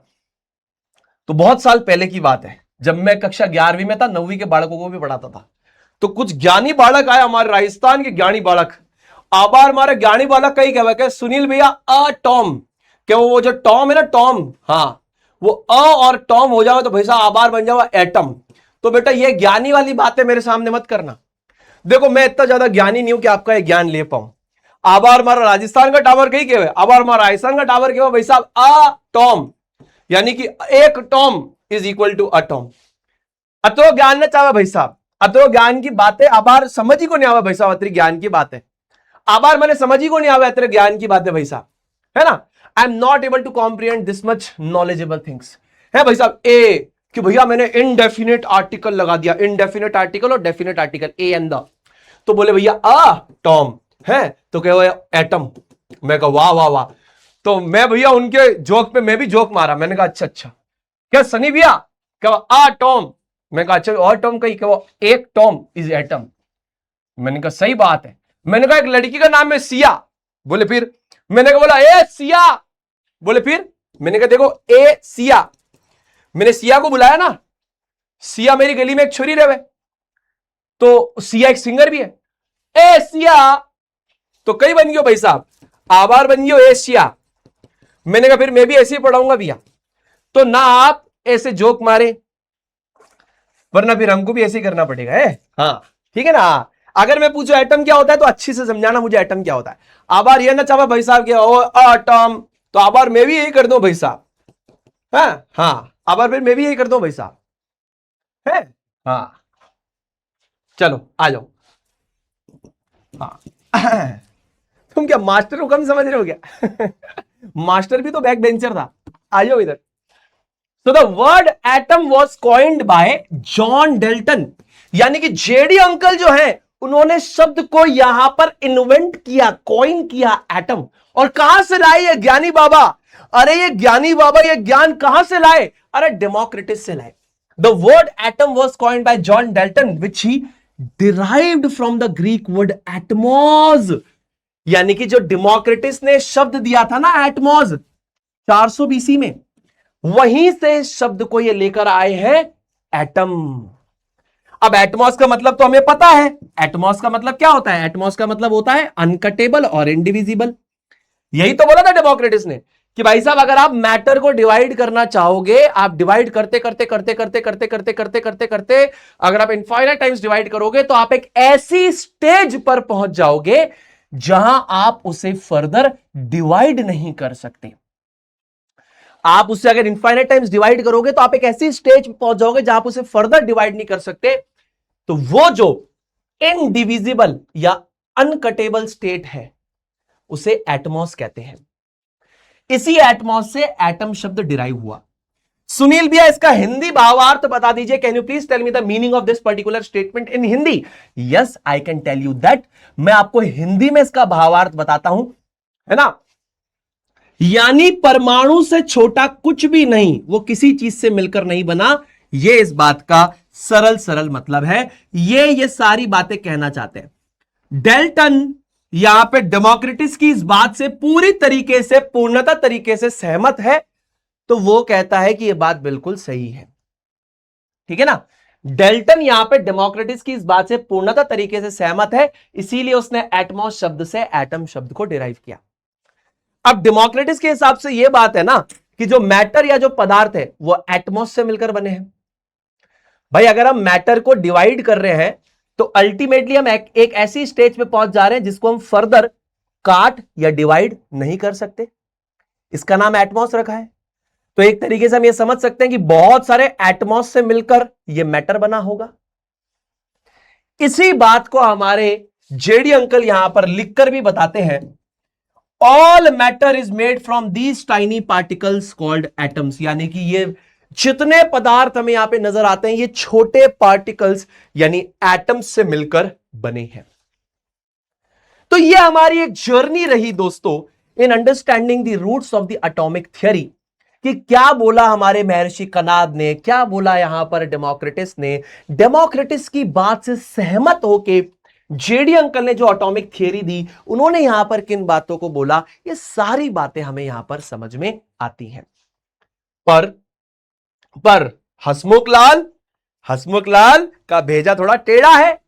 Speaker 1: तो बहुत साल पहले की बात है, जब मैं कक्षा 11वीं में था, 9वीं के बालकों को भी पढ़ाता था। तो कुछ ज्ञानी बालक आए, हमारे राजस्थान के ज्ञानी बालक, आबार हमारे ज्ञानी बालक कई कह सुनील भैया टॉम, क्या वो जो टॉम है ना, टॉम, हाँ वो और टॉम हो जाओ तो भाई साहब आबार बन जाओ एटम। तो बेटा ये ज्ञानी वाली बातें मेरे सामने मत करना। देखो मैं इतना ज्यादा ज्ञानी नहीं हूं कि आपका ये ज्ञान ले पाऊं। आबार हमारा राजस्थान का टावर कही क्या है, आबार हमारा राजस्थान का टावर क्या है भाई साहब, टॉम, यानी कि एक tom is equal to tom. अतो ज्ञान न चाहे भाई साहब, अतो ज्ञान की बातें आबार समझ ही को नहीं आवे भाई साहब, अतरी ज्ञान की बातें आबार मैंने समझ ही को नहीं आवे, अतरे ज्ञान की बातें भाई साहब, है ना। I am not able to comprehend this much knowledgeable things, है भाई साहब। ए कि भैया मैंने इनडेफिनेट आर्टिकल लगा दिया, इनडेफिनेट आर्टिकल और definite article, A and the, तो बोले भैया टॉम है, तो कहे एटम। मैं कहा वाह वाह वाह। तो मैं भैया उनके जोक पे मैं भी जोक मारा, मैंने कहा अच्छा अच्छा, क्या सनी भैया, क्या टॉम, मैं कहा अच्छा और टॉम कही, क्या एक टॉम इज एटम। मैंने कहा सही बात है। मैंने कहा एक लड़की का नाम है सिया, बोले फिर, मैंने कहा बोला ए सिया, बोले फिर, मैंने कहा देखो ए सिया, मैंने सिया को बुलाया ना, सिया मेरी गली में एक छोरी रहे, तो सिया एक सिंगर भी है, ए सिया, तो कई बन गयो भाई साहब, आभार बन गयो ए सिया। मैंने कहा फिर मैं भी ऐसे ही पढ़ाऊंगा भैया, तो ना आप ऐसे जोक मारे, वरना फिर हमको भी ऐसे ही करना पड़ेगा, है हाँ ठीक है ना। अगर मैं पूछूं एटम क्या होता है तो अच्छी से समझाना मुझे एटम क्या होता है। आबार ये ना चाहे भाई साहब क्या एटम, तो आबार मैं भी यही कर दूं भाई साहब, हाँ हाँ, आबार फिर मैं भी यही कर दूं भाई साहब, है हाँ, चलो आ जाओ। हाँ तुम क्या मास्टर को कम समझ रहे हो क्या? मास्टर भी तो बैक बेंचर था, आ जाओ इधर। So the word atom was coined by John Dalton, यानी कि जेडी अंकल जो है उन्होंने शब्द को यहां पर इन्वेंट किया, कॉइन किया एटम। और कहां से लाए ये ज्ञानी बाबा? अरे ये ज्ञानी बाबा ये ज्ञान कहां से लाए? अरे डेमोक्रेटिस से लाए। The word atom was coined by John Dalton which he derived from the Greek word atomos, यानी कि जो डेमोक्रेटिस ने शब्द दिया था ना एटमॉस 400 बीसी में, वहीं से शब्द को ये लेकर आए हैं एटम। अब एटमॉस का मतलब तो हमें पता है, एटमॉस का मतलब क्या होता है? एटमॉस का मतलब होता है अनकटेबल और इंडिविजिबल। यही तो बोला था डेमोक्रेटिस ने कि भाई साहब अगर आप मैटर को डिवाइड करना चाहोगे, आप डिवाइड करते करते करते करते करते करते करते करते करते अगर आप इनफाइनाइट टाइम्स डिवाइड करोगे तो आप एक ऐसी स्टेज पर पहुंच जाओगे जहां आप उसे फर्दर डिवाइड नहीं कर सकते। आप उससे अगर इनफाइनाइट टाइम्स डिवाइड करोगे तो आप एक ऐसी स्टेज पर पहुंच जाओगे जहां आप उसे फर्दर डिवाइड नहीं कर सकते। तो वो जो इनडिविजिबल या अनकटेबल स्टेट है उसे एटमॉस कहते हैं। इसी एटमॉस से एटम शब्द डिराइव हुआ। सुनील भैया इसका हिंदी भावार्थ बता दीजिए, can you please tell me the meaning of this particular statement in Hindi? Yes I can tell you that, मैं आपको हिंदी में इसका भावार्थ बताता हूं, है ना। यानी परमाणु से छोटा कुछ भी नहीं, वो किसी चीज से मिलकर नहीं बना, ये इस बात का सरल सरल मतलब है। ये सारी बातें कहना चाहते हैं। डेल्टन यहां पे डेमोक्रेटिस की इस बात से पूरी तरीके से पूर्णता तरीके से सहमत है, तो वो कहता है कि यह बात बिल्कुल सही है, ठीक है ना। डेल्टन यहां पे डेमोक्रेटिस की इस बात से पूर्णता तरीके से सहमत है, इसीलिए उसने एटमॉस शब्द से एटम शब्द को डिराइव किया। अब डेमोक्रेटिस के हिसाब से यह बात है ना कि जो मैटर या जो पदार्थ है वो एटमॉस से मिलकर बने हैं। भाई अगर हम मैटर को डिवाइड कर रहे हैं तो अल्टीमेटली हम एक ऐसी स्टेज पे पहुंच जा रहे हैं जिसको हम फर्दर काट या डिवाइड नहीं कर सकते, इसका नाम एटमॉस रखा है। तो एक तरीके से हम ये समझ सकते हैं कि बहुत सारे एटमॉस से मिलकर यह मैटर बना होगा। इसी बात को हमारे जेडी अंकल यहां पर लिखकर भी बताते हैं, all matter is made from these tiny particles called atoms, यानी कि ये जितने पदार्थ हमें यहां पे नजर आते हैं ये छोटे पार्टिकल्स यानी एटम्स से मिलकर बने हैं। तो ये हमारी एक जर्नी रही दोस्तों in understanding the roots of the atomic theory, कि क्या बोला हमारे महर्षि कनाद ने, क्या बोला यहां पर डेमोक्रिटस ने। डेमोक्रिटस की बात से सहमत होके जेडी अंकल ने जो एटॉमिक थ्योरी दी, उन्होंने यहां पर किन बातों को बोला, ये सारी बातें हमें यहां पर समझ में आती हैं। पर हसमुख लाल का भेजा थोड़ा टेढ़ा है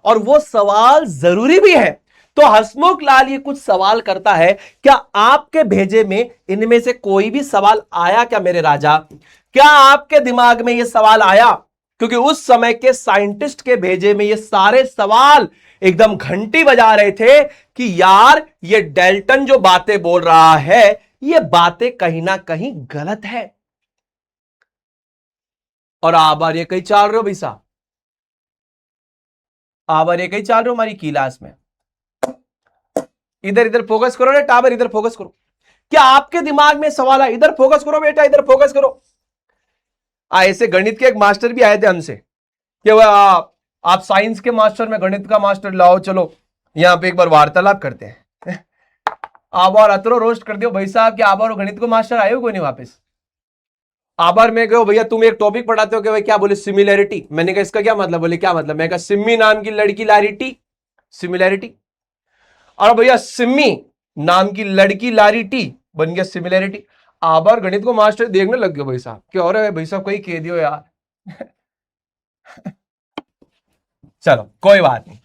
Speaker 1: और वो सवाल जरूरी भी है। तो हसमुख लाल ये कुछ सवाल करता है, क्या आपके भेजे में इनमें से कोई भी सवाल आया क्या मेरे राजा? क्या आपके दिमाग में ये सवाल आया? क्योंकि उस समय के साइंटिस्ट के भेजे में ये सारे सवाल एकदम घंटी बजा रहे थे कि यार ये डेल्टन जो बातें बोल रहा है ये बातें कहीं ना कहीं गलत है। और आबार ये कहीं चाल रहे हो भाई साहब, आबार ये कहीं चाल रहे हो हमारी क्लास में, इधर इधर फोकस करो ना टाबर, इधर फोकस करो। क्या आपके दिमाग में सवाल है? इधर फोकस करो बेटा, इधर फोकस करो। ऐसे गणित के एक मास्टर भी आए थे हमसे कि आप साइंस के मास्टर में गणित का मास्टर लाओ, चलो यहां पे एक बार वार्तालाप करते हैं। आबार अतरो रोस्ट कर दियो भाई साहब कि आबार गणित को मास्टर आए हो कोई नहीं वापस। आबार में गए भैया तुम एक टॉपिक पढ़ाते हो कि भाई क्या बोले सिमिलैरिटी, मैंने कहा इसका क्या मतलब, बोले क्या मतलब, मैं कहा सिम्मी नाम की लड़की लारिटी सिमिलैरिटी, और भैया सिम्मी नाम की लड़की लारिटी बन गया सिमिलैरिटी। आबार गणित को मास्टर देखने लग गए भाई साहब कि और भाई साहब कोई कह दियो यार। चलो कोई बात नहीं,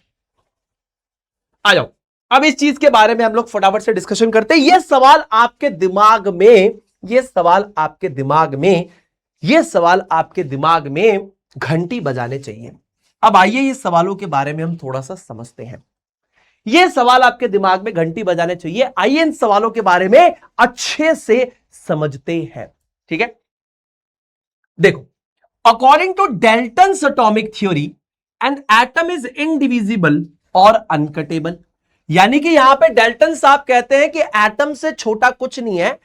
Speaker 1: आ जाओ अब इस चीज के बारे में हम लोग फटाफट से डिस्कशन करते हैं। ये सवाल आपके दिमाग में, ये सवाल आपके दिमाग में, ये सवाल आपके दिमाग में घंटी बजाने चाहिए। अब आइए ये सवालों के बारे में हम थोड़ा सा समझते हैं। ये सवाल आपके दिमाग में घंटी बजाने चाहिए, आइए इन सवालों के बारे में अच्छे से समझते हैं। ठीक है, देखो, according to Dalton's atomic theory an atom is indivisible और अनकटेबल, यानी कि यहां पे डेल्टन साहब कहते हैं कि एटम से छोटा कुछ नहीं है,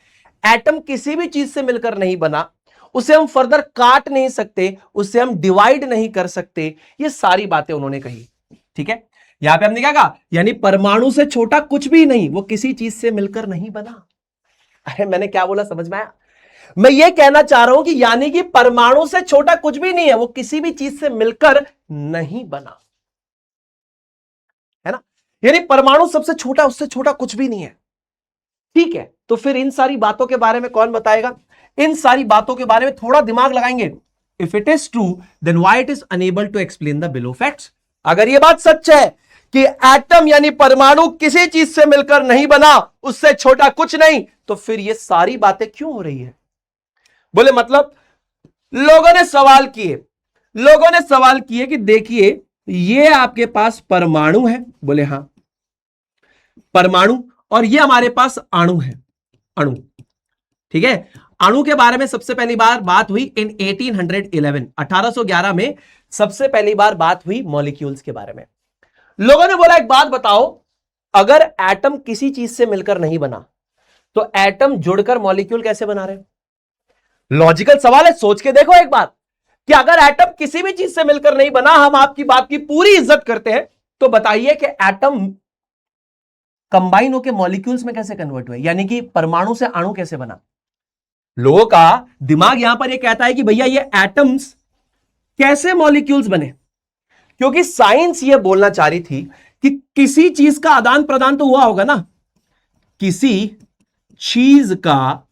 Speaker 1: एटम किसी भी चीज से मिलकर नहीं बना, उसे हम फर्दर काट नहीं सकते, उसे हम डिवाइड नहीं कर सकते, ये सारी बातें उन्होंने कही। ठीक है, यहां पे हमने क्या कहा, यानी परमाणु से छोटा कुछ भी नहीं, वो किसी चीज से मिलकर नहीं बना। अरे मैंने क्या बोला समझ में आया? मैं ये कहना चाह रहा हूं कि यानी कि परमाणु से छोटा कुछ भी नहीं है, वो किसी भी चीज से मिलकर नहीं बना, है ना। यानी परमाणु सबसे छोटा, उससे छोटा कुछ भी नहीं है। ठीक है, तो फिर इन सारी बातों के बारे में कौन बताएगा? इन सारी बातों के बारे में थोड़ा दिमाग लगाएंगे। If it is true then why it is unable to explain the below facts. अगर यह बात सच है कि एटम यानी परमाणु किसी चीज से मिलकर नहीं बना, उससे छोटा कुछ नहीं, तो फिर ये सारी बातें क्यों हो रही है? बोले मतलब लोगों ने सवाल किए कि देखिए ये आपके पास परमाणु है, बोले हां परमाणु, और ये हमारे पास अणु है, अणु। ठीक है, अणु के बारे में सबसे पहली बार बात हुई इन 1811 में सबसे पहली बार बात हुई मॉलिक्यूल्स के बारे में। लोगों ने बोला एक बात बताओ, अगर एटम किसी चीज से मिलकर नहीं बना तो एटम जुड़कर मॉलिक्यूल कैसे बना रहे? लॉजिकल सवाल है, सोच के देखो एक बात कि अगर एटम किसी भी चीज से मिलकर नहीं बना, हम आपकी बात की पूरी इज्जत करते हैं, तो बताइए कि एटम कंबाइन होकर मॉलिक्यूल्स में कैसे कन्वर्ट हुए, यानी कि परमाणु से अणु कैसे बना? लोगों का दिमाग यहां पर यह कहता है कि भैया ये एटम्स कैसे मॉलिक्यूल्स बने, क्योंकि साइंस ये बोलना चाह रही थी कि किसी चीज का आदान प्रदान तो हुआ होगा ना, किसी चीज का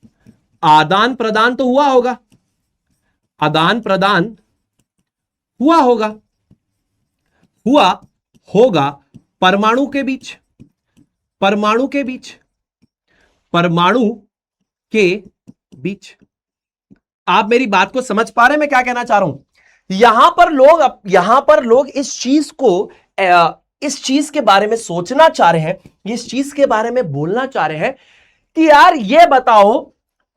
Speaker 1: आदान प्रदान तो हुआ होगा, आदान प्रदान हुआ होगा परमाणु के बीच, परमाणु के बीच आप मेरी बात को समझ पा रहे हैं मैं क्या कहना चाह रहा हूं? यहां पर लोग इस चीज को इस चीज के बारे में सोचना चाह रहे हैं, इस चीज के बारे में बोलना चाह रहे हैं कि यार ये बताओ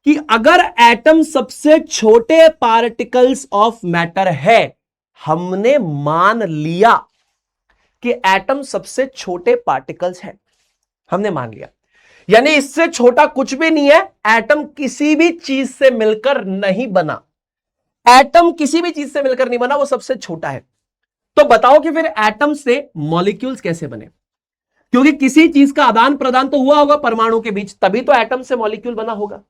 Speaker 1: कि अगर एटम सबसे छोटे पार्टिकल्स ऑफ मैटर है, हमने मान लिया कि एटम सबसे छोटे पार्टिकल्स हैं, हमने मान लिया, यानी इससे छोटा कुछ भी नहीं है, एटम किसी भी चीज से मिलकर नहीं बना, एटम किसी भी चीज से मिलकर नहीं बना, वो सबसे छोटा है। तो बताओ कि फिर एटम से मॉलिक्यूल्स कैसे बने? क्योंकि किसी चीज का आदान प्रदान तो हुआ होगा परमाणु के बीच, तभी तो एटम से मॉलिक्यूल बना होगा।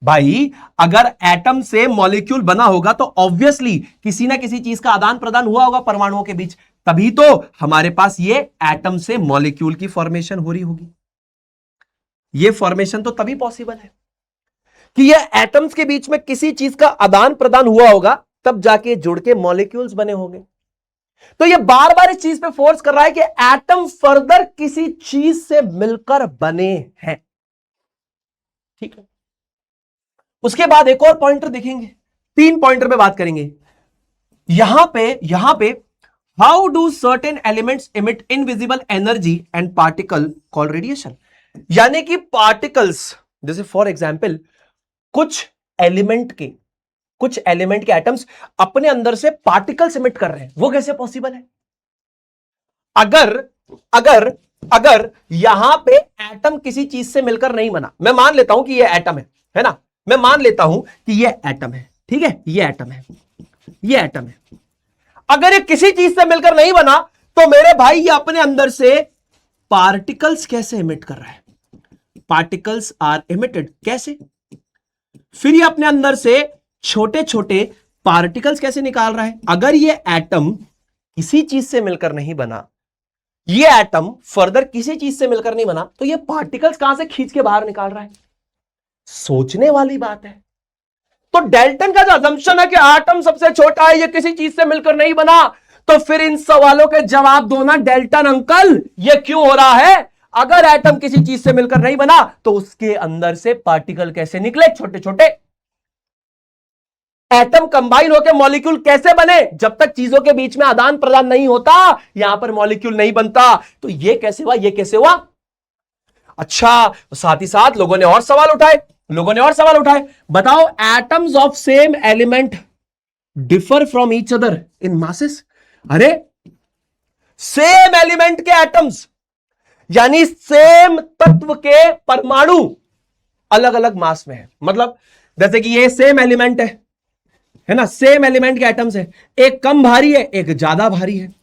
Speaker 1: भाई अगर एटम से मॉलिक्यूल बना होगा तो ऑब्वियसली किसी ना किसी चीज का आदान प्रदान हुआ होगा परमाणुओं के बीच, तभी तो हमारे पास ये एटम से मॉलिक्यूल की फॉर्मेशन हो रही होगी। ये फॉर्मेशन तो तभी पॉसिबल है कि ये एटम्स के बीच में किसी चीज का आदान प्रदान हुआ होगा, तब जाके जुड़ के मॉलिक्यूल्स बने होंगे। तो ये बार बार इस चीज पे फोर्स कर रहा है कि एटम फर्दर किसी चीज से मिलकर बने हैं। ठीक है, उसके बाद एक और पॉइंटर देखेंगे, 3 पॉइंटर पे बात करेंगे। यहां पे how do certain elements emit invisible energy and particle called radiation, यानी कि पार्टिकल्स, जैसे फॉर एग्जाम्पल कुछ एलिमेंट के एटम्स अपने अंदर से पार्टिकल्स इमिट कर रहे हैं, वो कैसे पॉसिबल है? अगर यहां पे एटम किसी चीज से मिलकर नहीं बना, मैं मान लेता हूं कि ये एटम है ना, मैं मान लेता हूं कि ये एटम है, ठीक है, ये एटम है। अगर ये किसी चीज से मिलकर नहीं बना तो मेरे भाई ये अपने अंदर से पार्टिकल्स कैसे इमिट कर रहा है? पार्टिकल्स आर इमिटेड, कैसे? फिर ये अपने अंदर से छोटे छोटे पार्टिकल्स कैसे निकाल रहा है? अगर ये एटम किसी चीज से मिलकर नहीं बना, ये एटम फर्दर किसी चीज से मिलकर नहीं बना, तो ये पार्टिकल्स कहां से खींच के बाहर निकाल रहा है? सोचने वाली बात है। तो डेल्टन का जो अजम्पशन है कि एटम सबसे छोटा है, ये किसी चीज से मिलकर नहीं बना, तो फिर इन सवालों के जवाब दो ना डेल्टन अंकल, ये क्यों हो रहा है? अगर एटम किसी चीज से मिलकर नहीं बना तो उसके अंदर से पार्टिकल कैसे निकले, छोटे छोटे? एटम कंबाइन होकर मॉलिक्यूल कैसे बने? जब तक चीजों के बीच में आदान प्रदान नहीं होता, यहां पर मॉलिक्यूल नहीं बनता। तो ये कैसे हुआ, ये कैसे हुआ? अच्छा, साथ ही साथ लोगों ने और सवाल उठाए, बताओ atoms of same element differ from each other in masses. अरे सेम एलिमेंट के एटम्स, यानी सेम तत्व के परमाणु अलग अलग मास में है। मतलब जैसे कि ये सेम एलिमेंट है ना, सेम एलिमेंट के एटम्स है, एक कम भारी है, एक ज्यादा भारी है।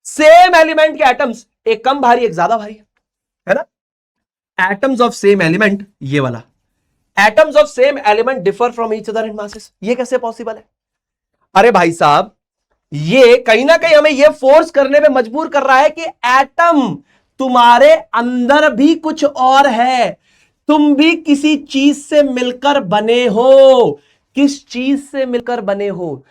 Speaker 1: सेम एलिमेंट के एटम्स, एक कम भारी, एक ज्यादा भारी है ना। एटम्स ऑफ सेम एलिमेंट, ये वाला, atoms of same element differ from each other in masses, ये कैसे पॉसिबल है? अरे भाई साहब, ये कहीं ना कहीं हमें ये फोर्स करने पे मजबूर कर रहा है कि एटम तुम्हारे अंदर भी कुछ और है, तुम भी किसी चीज से मिलकर बने हो। किस चीज से मिलकर बने हो,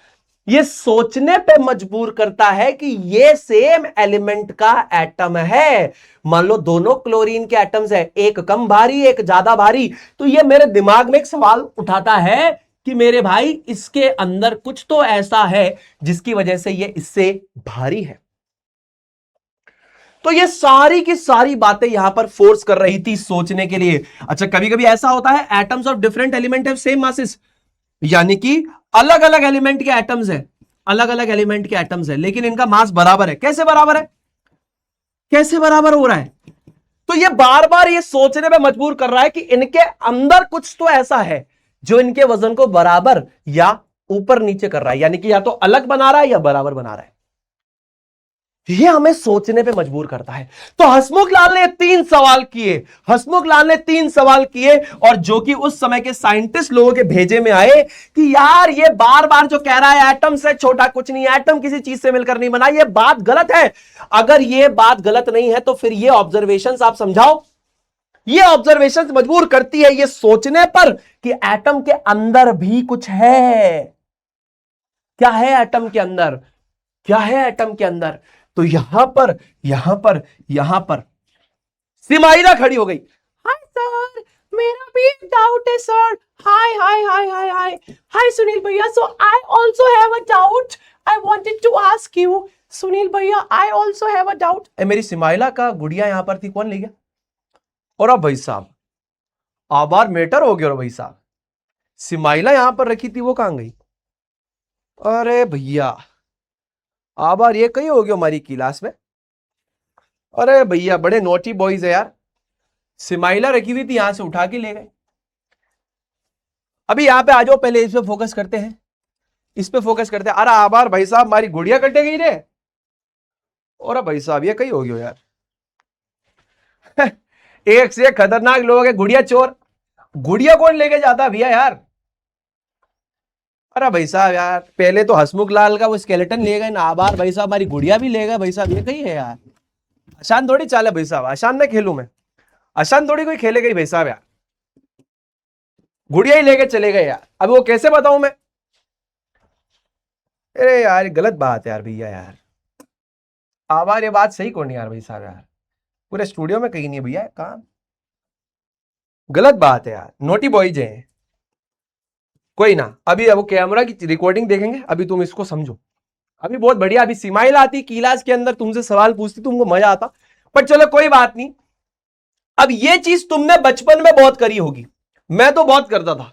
Speaker 1: ये सोचने पे मजबूर करता है कि ये सेम एलिमेंट का एटम है। मान लो दोनों क्लोरीन के एटम्स है, एक कम भारी एक ज्यादा भारी, तो ये मेरे दिमाग में एक सवाल उठाता है कि मेरे भाई इसके अंदर कुछ तो ऐसा है जिसकी वजह से ये इससे भारी है। तो ये सारी की सारी बातें यहां पर फोर्स कर रही थी सोचने के लिए। अच्छा, कभी कभी ऐसा होता है atoms of different element have same masses, यानी कि अलग अलग एलिमेंट के एटम्स है, अलग अलग एलिमेंट के एटम्स है, लेकिन इनका मास बराबर है। कैसे बराबर है, कैसे बराबर हो रहा है? तो ये बार बार ये सोचने पे मजबूर कर रहा है कि इनके अंदर कुछ तो ऐसा है जो इनके वजन को बराबर या ऊपर नीचे कर रहा है, यानी कि या तो अलग बना रहा है या बराबर बना रहा है। ये हमें सोचने पे मजबूर करता है। तो हसमुख लाल ने 3 सवाल किए, और जो कि उस समय के साइंटिस्ट लोगों के भेजे में आए कि यार ये बार बार जो कह रहा है एटम से छोटा कुछ नहीं, एटम किसी चीज से मिलकर नहीं बना, ये बात गलत है। अगर ये बात गलत नहीं है तो फिर ये ऑब्जर्वेशंस आप समझाओ। ये ऑब्जर्वेशंस मजबूर करती है ये सोचने पर कि एटम के अंदर भी कुछ है। क्या है एटम के अंदर, क्या है एटम के अंदर? तो यहां पर सिमाइरा खड़ी हो गई। हाय सर, मेरा भी एक डाउट है सर. हाय हाय हाय हाय हाय हाय सुनील भैया. So I also have a doubt. I wanted to ask you Sunil भैया. I also have a doubt. मेरी सिमाइला का गुड़िया यहां पर थी, कौन ले गया? और अब भाई साहब आभार मेटर हो गया. और भाई साहब सिमाइला यहां पर रखी थी, वो कहां गई? अरे भैया आभार ये कहीं हो गया हमारी क्लास में. अरे भैया बड़े नोटी बॉयज है यार. सिमाइला रखी हुई थी, यहां से उठा के ले गए. अभी यहां पे आ जाओ, पहले इस पे फोकस करते हैं. इस पे फोकस करते हैं. अरे आभार भाई साहब हमारी गुड़िया कटे गई रे. और भाई साहब ये कहीं हो गया यार. एक से एक खतरनाक लोग है. गुड़िया चोर. गुड़िया कौन लेके जाता भैया यार? अरे भाई साहब यार पहले तो हसमुख लाल का वो स्केलेटन ले गए ना. आभार भाई साहब हमारी गुड़िया भी ले गए. भाई साहब ये कहीं है यार. आसान थोड़ी चाल है भाई साहब. आसान में खेलूं मैं? आसान थोड़ी कोई खेले गई भाई साहब यार. गुड़िया ही लेके चले गए यार. अब वो कैसे बताऊं मैं? अरे यार गलत बात है यार भैया यार. आभार ये बात सही कौन है यार भाई साहब यार. पूरे स्टूडियो में कहीं नहीं है भैया काम. गलत बात है यार. नोटी बॉयज हैं. कोई ना, अभी वो कैमरा की रिकॉर्डिंग देखेंगे. अभी तुम इसको समझो. अभी बहुत बढ़िया. अभी सिमाइल आती क्लास के अंदर, तुमसे सवाल पूछती, तुमको मजा आता. पर चलो कोई बात नहीं. अब ये चीज तुमने बचपन में बहुत करी होगी. मैं तो बहुत करता था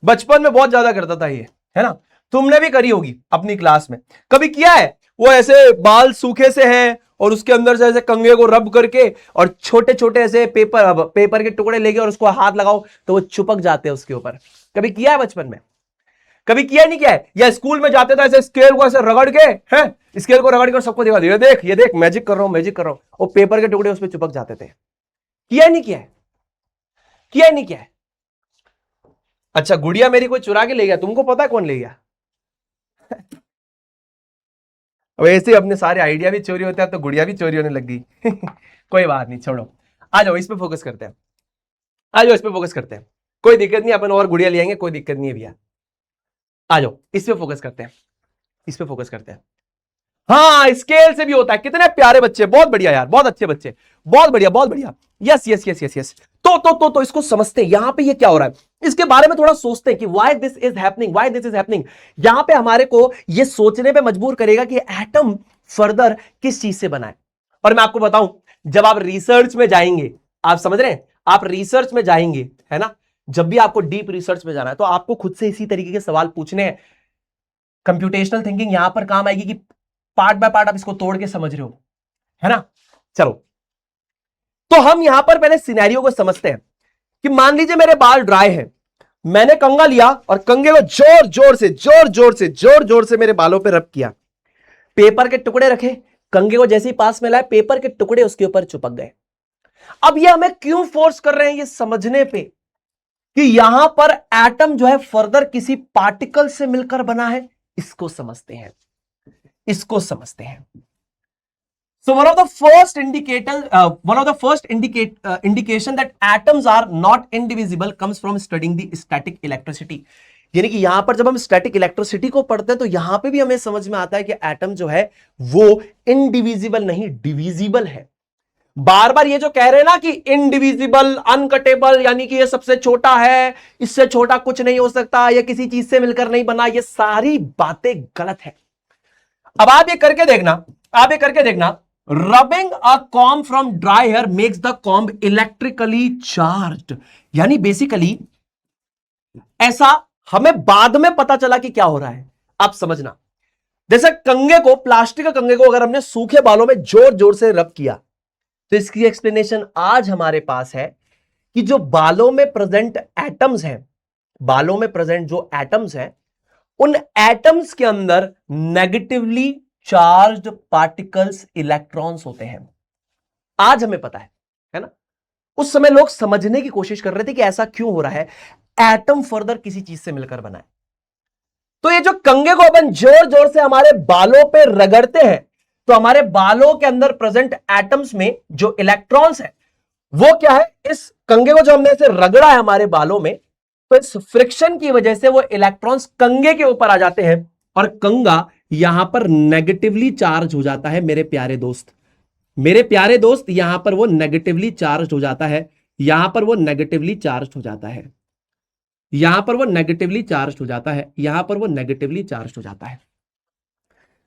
Speaker 1: बचपन में, बहुत ज्यादा करता था ये, है ना. तुमने भी करी होगी अपनी क्लास में. कभी किया है? वो ऐसे बाल सूखे से हैं और उसके अंदर से ऐसे कंघे को रब करके और छोटे छोटे ऐसे पेपर के टुकड़े लेके और उसको हाथ लगाओ तो वो चिपक जाते हैं उसके ऊपर. कभी किया है बचपन में? कभी किया नहीं किया है? या स्कूल में जाते थे ऐसे स्केल को ऐसे रगड़ के, हैं स्केल को रगड़ के सबको दिखा दिया, ये देख मैजिक कर रहा हूं, मैजिक कर रहा हूं. और पेपर के टुकड़े उस पर चिपक जाते थे. किया नहीं किया है? किया नहीं किया है? अच्छा गुड़िया मेरी कोई चुरा के ले गया, तुमको पता है कौन ले गया? अब ऐसे ही अपने सारे आइडिया भी चोरी होते हैं तो गुड़िया भी चोरी होने लग गई. कोई बात नहीं, छोड़ो. आ जाओ इस पे फोकस करते हैं. आ जाओ इस पे फोकस करते हैं. कोई दिक्कत नहीं, अपन और गुड़िया ले आएंगे, कोई दिक्कत नहीं है भैया. आ जाओ इस पे फोकस करते हैं. इस पे फोकस करते हैं. हाँ स्केल से भी होता है. कितने प्यारे बच्चे, बहुत बढ़िया यार, बहुत अच्छे बच्चे, बहुत बढ़िया बहुत बढ़िया. Yes yes yes yes yes. तो इसको समझते हैं यहां पे ये क्या हो रहा है, इसके बारे में थोड़ा सोचते हैं कि why this is happening, why this is happening. यहां पे हमारे को ये सोचने पे मजबूर करेगा कि एटम फर्दर किस चीज से बना है. और मैं आपको बताऊं, जब आप रिसर्च में जाएंगे, आप समझ रहे हैं, आप रिसर्च में जाएंगे, है ना, जब भी आपको डीप रिसर्च में जाना है तो आपको खुद से इसी तरीके के सवाल पूछने हैं. कंप्यूटेशनल थिंकिंग यहां पर काम आएगी कि पार्ट बाय पार्ट आप इसको तोड़ के समझ रहे हो, है ना. चलो तो हम यहां पर पहले सिनेरियो को समझते हैं कि मान लीजिए मेरे बाल ड्राई हैं, मैंने कंघा लिया और कंघे को जोर जोर से मेरे बालों पे रब किया. पेपर के टुकड़े रखे, कंघे को जैसे ही पास में लाए पेपर के टुकड़े उसके ऊपर चिपक गए. अब ये हमें क्यों फोर्स कर रहे हैं ये समझने पे कि यहां पर एटम जो है फर्दर किसी पार्टिकल से मिलकर बना है. इसको समझते हैं, इसको समझते हैं. So one of the first indication that atoms are not indivisible comes from studying the static electricity. यानी कि यहां पर जब हम स्टैटिक इलेक्ट्रिसिटी को पढ़ते हैं तो यहां पे भी हमें समझ में आता है कि एटम जो है वो इनडिविजिबल नहीं डिविजिबल है. बार बार ये जो कह रहे हैं ना कि इनडिविजिबल अनकटेबल, यानी कि ये सबसे छोटा है, इससे छोटा कुछ नहीं हो सकता, ये किसी चीज से मिलकर नहीं बना, ये सारी बातें गलत है. अब आप ये करके देखना, आप ये करके देखना. Rubbing a comb from dry hair makes the comb electrically charged. यानी बेसिकली ऐसा हमें बाद में पता चला कि क्या हो रहा है. आप समझना, जैसे कंघे को, प्लास्टिक के कंघे को अगर हमने सूखे बालों में जोर जोर से रब किया तो इसकी एक्सप्लेनेशन आज हमारे पास है कि जो बालों में प्रेजेंट एटम्स हैं, बालों में प्रेजेंट जो एटम्स हैं, उन एटम्स के अंदर नेगेटिवली चार्ज्ड पार्टिकल्स इलेक्ट्रॉन्स होते हैं. आज हमें पता है ना. उस समय लोग समझने की कोशिश कर रहे थे कि ऐसा क्यों हो रहा है, एटम फर्दर किसी चीज से मिलकर बना है. तो ये जो कंघे को अपन जोर जोर से हमारे बालों पे रगड़ते हैं तो हमारे बालों के अंदर प्रेजेंट एटम्स में जो इलेक्ट्रॉन्स है वो क्या है, इस कंघे को जो हमने ऐसे रगड़ा है हमारे बालों में, तो इस फ्रिक्शन की वजह से वो इलेक्ट्रॉन्स कंघे के ऊपर आ जाते हैं और कंघा यहां पर नेगेटिवली चार्ज हो जाता है. मेरे प्यारे दोस्त, मेरे प्यारे दोस्त, यहां पर वो नेगेटिवली चार्ज हो जाता है. यहां पर वो नेगेटिवली चार्ज हो जाता है, यहां पर वो नेगेटिवली चार्ज हो जाता है, यहां पर वो नेगेटिवली चार्ज हो जाता है।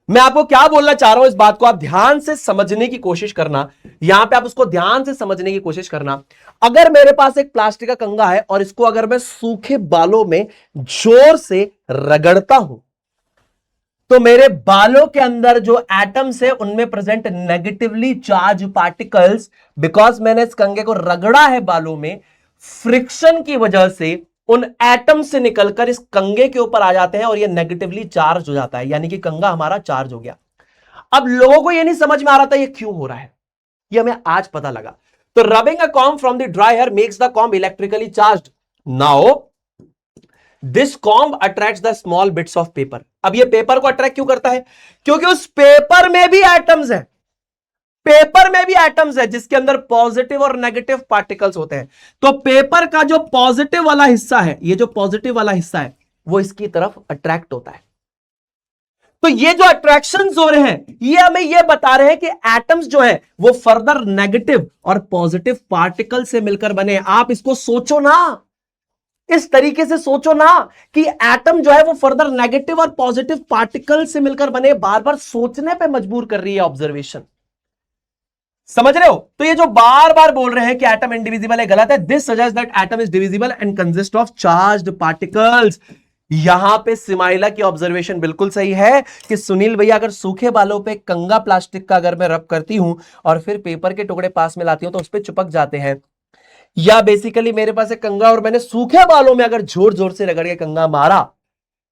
Speaker 1: मैं आपको क्या बोलना चाह रहा हूं, इस बात को आप ध्यान से समझने की कोशिश करना, यहां पे आप उसको ध्यान से समझने की कोशिश करना। अगर मेरे पास एक प्लास्टिक का कंगा है और इसको अगर मैं सूखे बालों में जोर से रगड़ता हूं, तो मेरे बालों के अंदर जो एटम्स है उनमें present negatively charge particles, because मैंने इस कंगे को रगड़ा है बालों में, फ्रिक्शन की वजह से उन एटम से निकलकर इस कंगे के ऊपर आ जाते हैं और ये नेगेटिवली चार्ज हो जाता है, यानी कि कंगा हमारा चार्ज हो गया। अब लोगों को ये नहीं समझ में आ रहा था ये क्यों हो रहा है, ये हमें आज पता लगा। तो rubbing a comb from the dry hair makes the comb electrically charged. Now this comb attracts the small bits of paper. अब ये पेपर को अट्रैक्ट क्यों करता है, क्योंकि उस पेपर में भी एटम्स है, पेपर में भी एटम्स है जिसके अंदर पॉजिटिव और नेगेटिव पार्टिकल्स होते हैं। तो पेपर का जो पॉजिटिव वाला हिस्सा है, ये जो पॉजिटिव वाला हिस्सा है वो इसकी तरफ अट्रैक्ट होता है। तो ये जो अट्रैक्शंस हो रहे हैं ये हमें ये बता रहे हैं कि एटम्स जो है वो फर्दर नेगेटिव और पॉजिटिव पार्टिकल से मिलकर बने। आप इसको सोचो ना, इस तरीके से सोचो ना कि एटम जो है वो फर्दर नेगेटिव और पॉजिटिव पार्टिकल से मिलकर बने। बार बार सोचने पे मजबूर कर रही है ऑब्जर्वेशन, समझ रहे हो। तो ये जो बार बार बोल रहे हैं कि एटम इंडिविजिबल है, गलत है। This suggest that atom is divisible and consist of charged particles. यहां पे सिमाइला की ऑब्जर्वेशन बिल्कुल सही है कि सुनील भैया अगर सूखे बालों पे कंगा प्लास्टिक का अगर मैं रब करती हूं और फिर पेपर के टुकड़े पास में लाती हूं तो उस पर चिपक जाते हैं, या बेसिकली मेरे पास एक कंगा और मैंने सूखे बालों में अगर जोर जोर से रगड़ के कंगा मारा,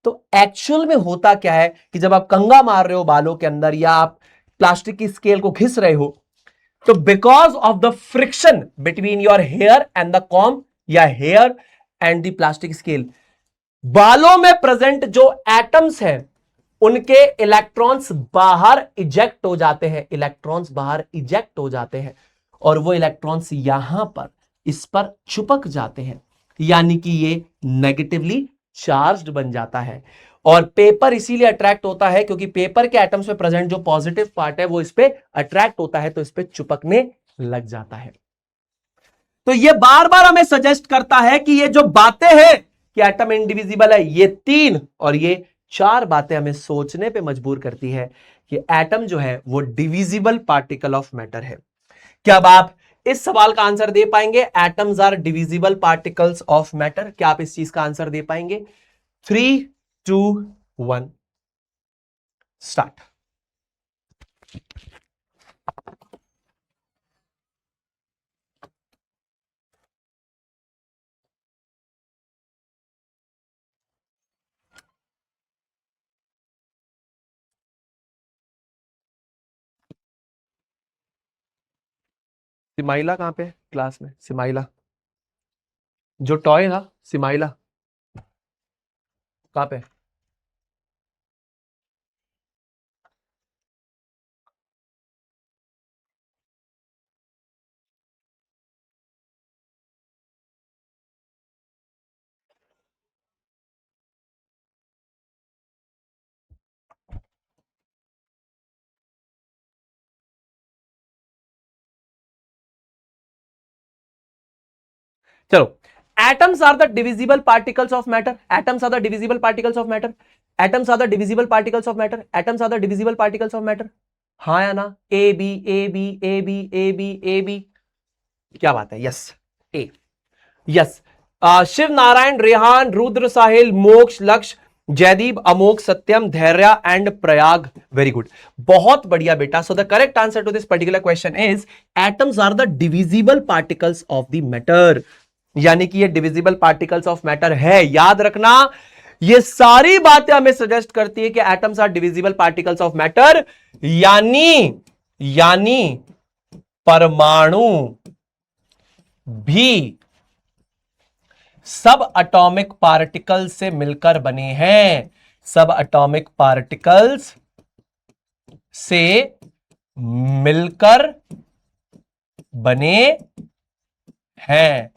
Speaker 1: तो एक्चुअल में होता क्या है कि जब आप कंगा मार रहे हो बालों के अंदर या आप प्लास्टिक की स्केल को घिस रहे हो, तो because of the friction between your hair and the comb या hair and the plastic scale, बालों में प्रेजेंट जो एटम्स हैं उनके इलेक्ट्रॉन्स बाहर इजेक्ट हो जाते हैं, इलेक्ट्रॉन्स बाहर इजेक्ट हो जाते हैं और वो इलेक्ट्रॉन्स यहां पर इस पर चिपक जाते हैं, यानी कि ये नेगेटिवली चार्ज्ड बन जाता है। और पेपर इसीलिए अट्रैक्ट होता है क्योंकि पेपर के एटम्स में प्रेजेंट जो पॉजिटिव पार्ट है वो इस पे अट्रैक्ट होता है, तो इस पे चिपकने लग जाता है। तो ये बार बार हमें सजेस्ट करता है कि ये जो बातें हैं कि एटम इंडिविजिबल है, ये 3 और ये 4 बातें हमें सोचने पे मजबूर करती है कि एटम जो है वो डिविजिबल पार्टिकल ऑफ मैटर है। क्या अब आप इस सवाल का आंसर दे पाएंगे, atoms are divisible particles of matter? क्या आप इस चीज का आंसर दे पाएंगे? 3, 2, 1 स्टार्ट। सिमाइला कहां पे क्लास में? सिमाइला जो टॉय था, सिमाइला कहां पे? चलो, atoms are the divisible particles of matter, atoms are the divisible particles of matter, atoms are the divisible particles of matter, atoms are the divisible particles of matter, हाँ या ना? A B A B A B A B A B, क्या बात है? Yes, A, yes. Shiv Narayan, Rehan, Rudra, Sahil, Moksh, Lakshya, Jaideep, Amok, सत्यम, धैर्य and Prayag, very good, बहुत बढ़िया बेटा। So the correct answer to this particular question is atoms are the divisible particles of the matter, यानी कि ये डिविजिबल पार्टिकल्स ऑफ मैटर है। याद रखना, ये सारी बातें हमें सजेस्ट करती है कि atoms are divisible particles of matter, यानी परमाणु भी सब एटॉमिक पार्टिकल से मिलकर बने हैं, सब एटॉमिक पार्टिकल्स से मिलकर बने हैं।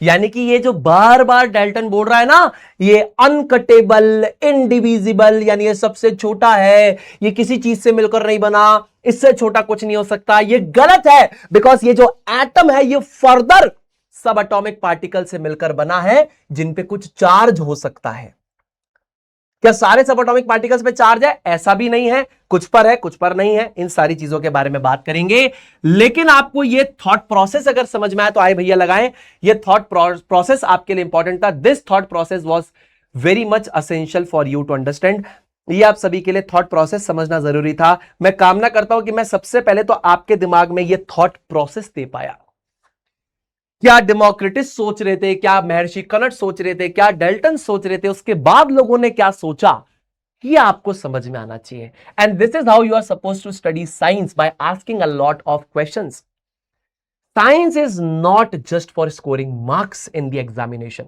Speaker 1: यानी कि ये जो बार बार डेल्टन बोल रहा है ना, ये अनकटेबल, इनडिविजिबल, यानी ये सबसे छोटा है, ये किसी चीज से मिलकर नहीं बना, इससे छोटा कुछ नहीं हो सकता, ये गलत है। बिकॉज ये जो एटम है ये फर्दर सब एटॉमिक पार्टिकल से मिलकर बना है जिन पे कुछ चार्ज हो सकता है। क्या सारे सब एटॉमिक पार्टिकल्स पे चार्ज है? ऐसा भी नहीं है, कुछ पर है, कुछ पर नहीं है। इन सारी चीजों के बारे में बात करेंगे, लेकिन आपको ये थॉट प्रोसेस अगर समझ में आए तो आए भैया लगाएं। ये थॉट प्रोसेस आपके लिए इंपॉर्टेंट था। This thought process was very much essential for you to understand. ये आप सभी के लिए थॉट प्रोसेस समझना जरूरी था। मैं कामना करता हूं कि मैं सबसे पहले तो आपके दिमाग में ये थॉट प्रोसेस दे पाया। क्या डेमोक्रिटस सोच रहे थे, क्या महर्षि कनट सोच रहे थे, क्या डेल्टन सोच रहे थे, उसके बाद लोगों ने क्या सोचा, ये आपको समझ में आना चाहिए। And this is how you are suppose to study science, by asking a lot of questions. Science is not just for scoring marks in the examination.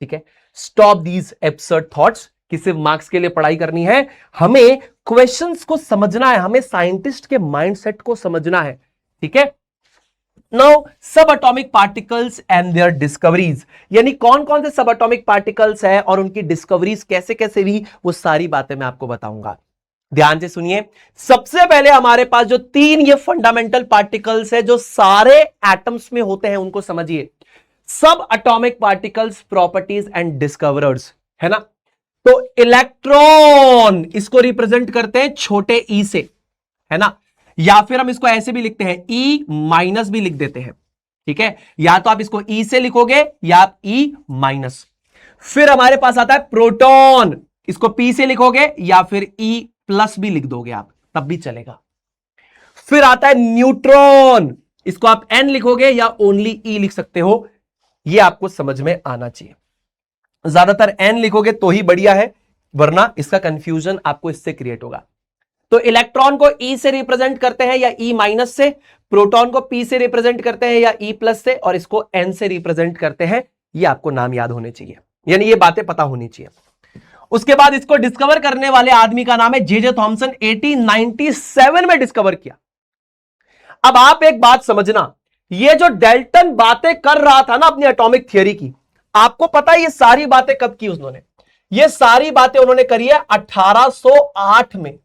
Speaker 1: ठीक है, स्टॉप दीज एब्सर्ड थॉट्स कि सिर्फ मार्क्स के लिए पढ़ाई करनी है। हमें क्वेश्चंस को समझना है, हमें साइंटिस्ट के माइंडसेट को समझना है। ठीक है, now sub atomic particles and their discoveries, यानी कौन कौन से सब एटॉमिक पार्टिकल्स है और उनकी डिस्कवरीज कैसे कैसे हुई, वो सारी बातें मैं आपको बताऊंगा। ध्यान से सुनिए। सबसे पहले हमारे पास जो तीन ये फंडामेंटल पार्टिकल्स है जो सारे एटम्स में होते हैं, उनको समझिए। सब atomic particles, properties and discoverers, है ना। तो इलेक्ट्रॉन इसको रिप्रेजेंट करते हैं छोटे ई से, है ना, या फिर हम इसको ऐसे भी लिखते हैं, ई माइनस भी लिख देते हैं। ठीक है, या तो आप इसको ई से लिखोगे या आप ई माइनस। फिर हमारे पास आता है प्रोटॉन, इसको पी से लिखोगे या फिर ई प्लस भी लिख दोगे आप, तब भी चलेगा। फिर आता है न्यूट्रॉन, इसको आप एन लिखोगे या ओनली ई लिख सकते हो, यह आपको समझ में आना चाहिए। ज्यादातर एन लिखोगे तो ही बढ़िया है, वरना इसका कंफ्यूजन आपको इससे क्रिएट होगा। तो इलेक्ट्रॉन को ई से रिप्रेजेंट करते हैं या ई माइनस से, प्रोटॉन को पी से रिप्रेजेंट करते हैं या ई प्लस से, और इसको एन से रिप्रेजेंट करते हैं। ये आपको नाम याद होने चाहिए, यानी ये बातें पता होनी चाहिए। उसके बाद इसको डिस्कवर करने वाले आदमी का नाम है जे थॉमसन, 1897 में डिस्कवर किया। अब आप एक बात समझना, ये जो डेल्टन बातें कर रहा था ना अपनी एटॉमिक थियरी की, आपको पता है ये सारी बातें कब की उन्होंने? ये सारी बातें उन्होंने करी है 1808 में,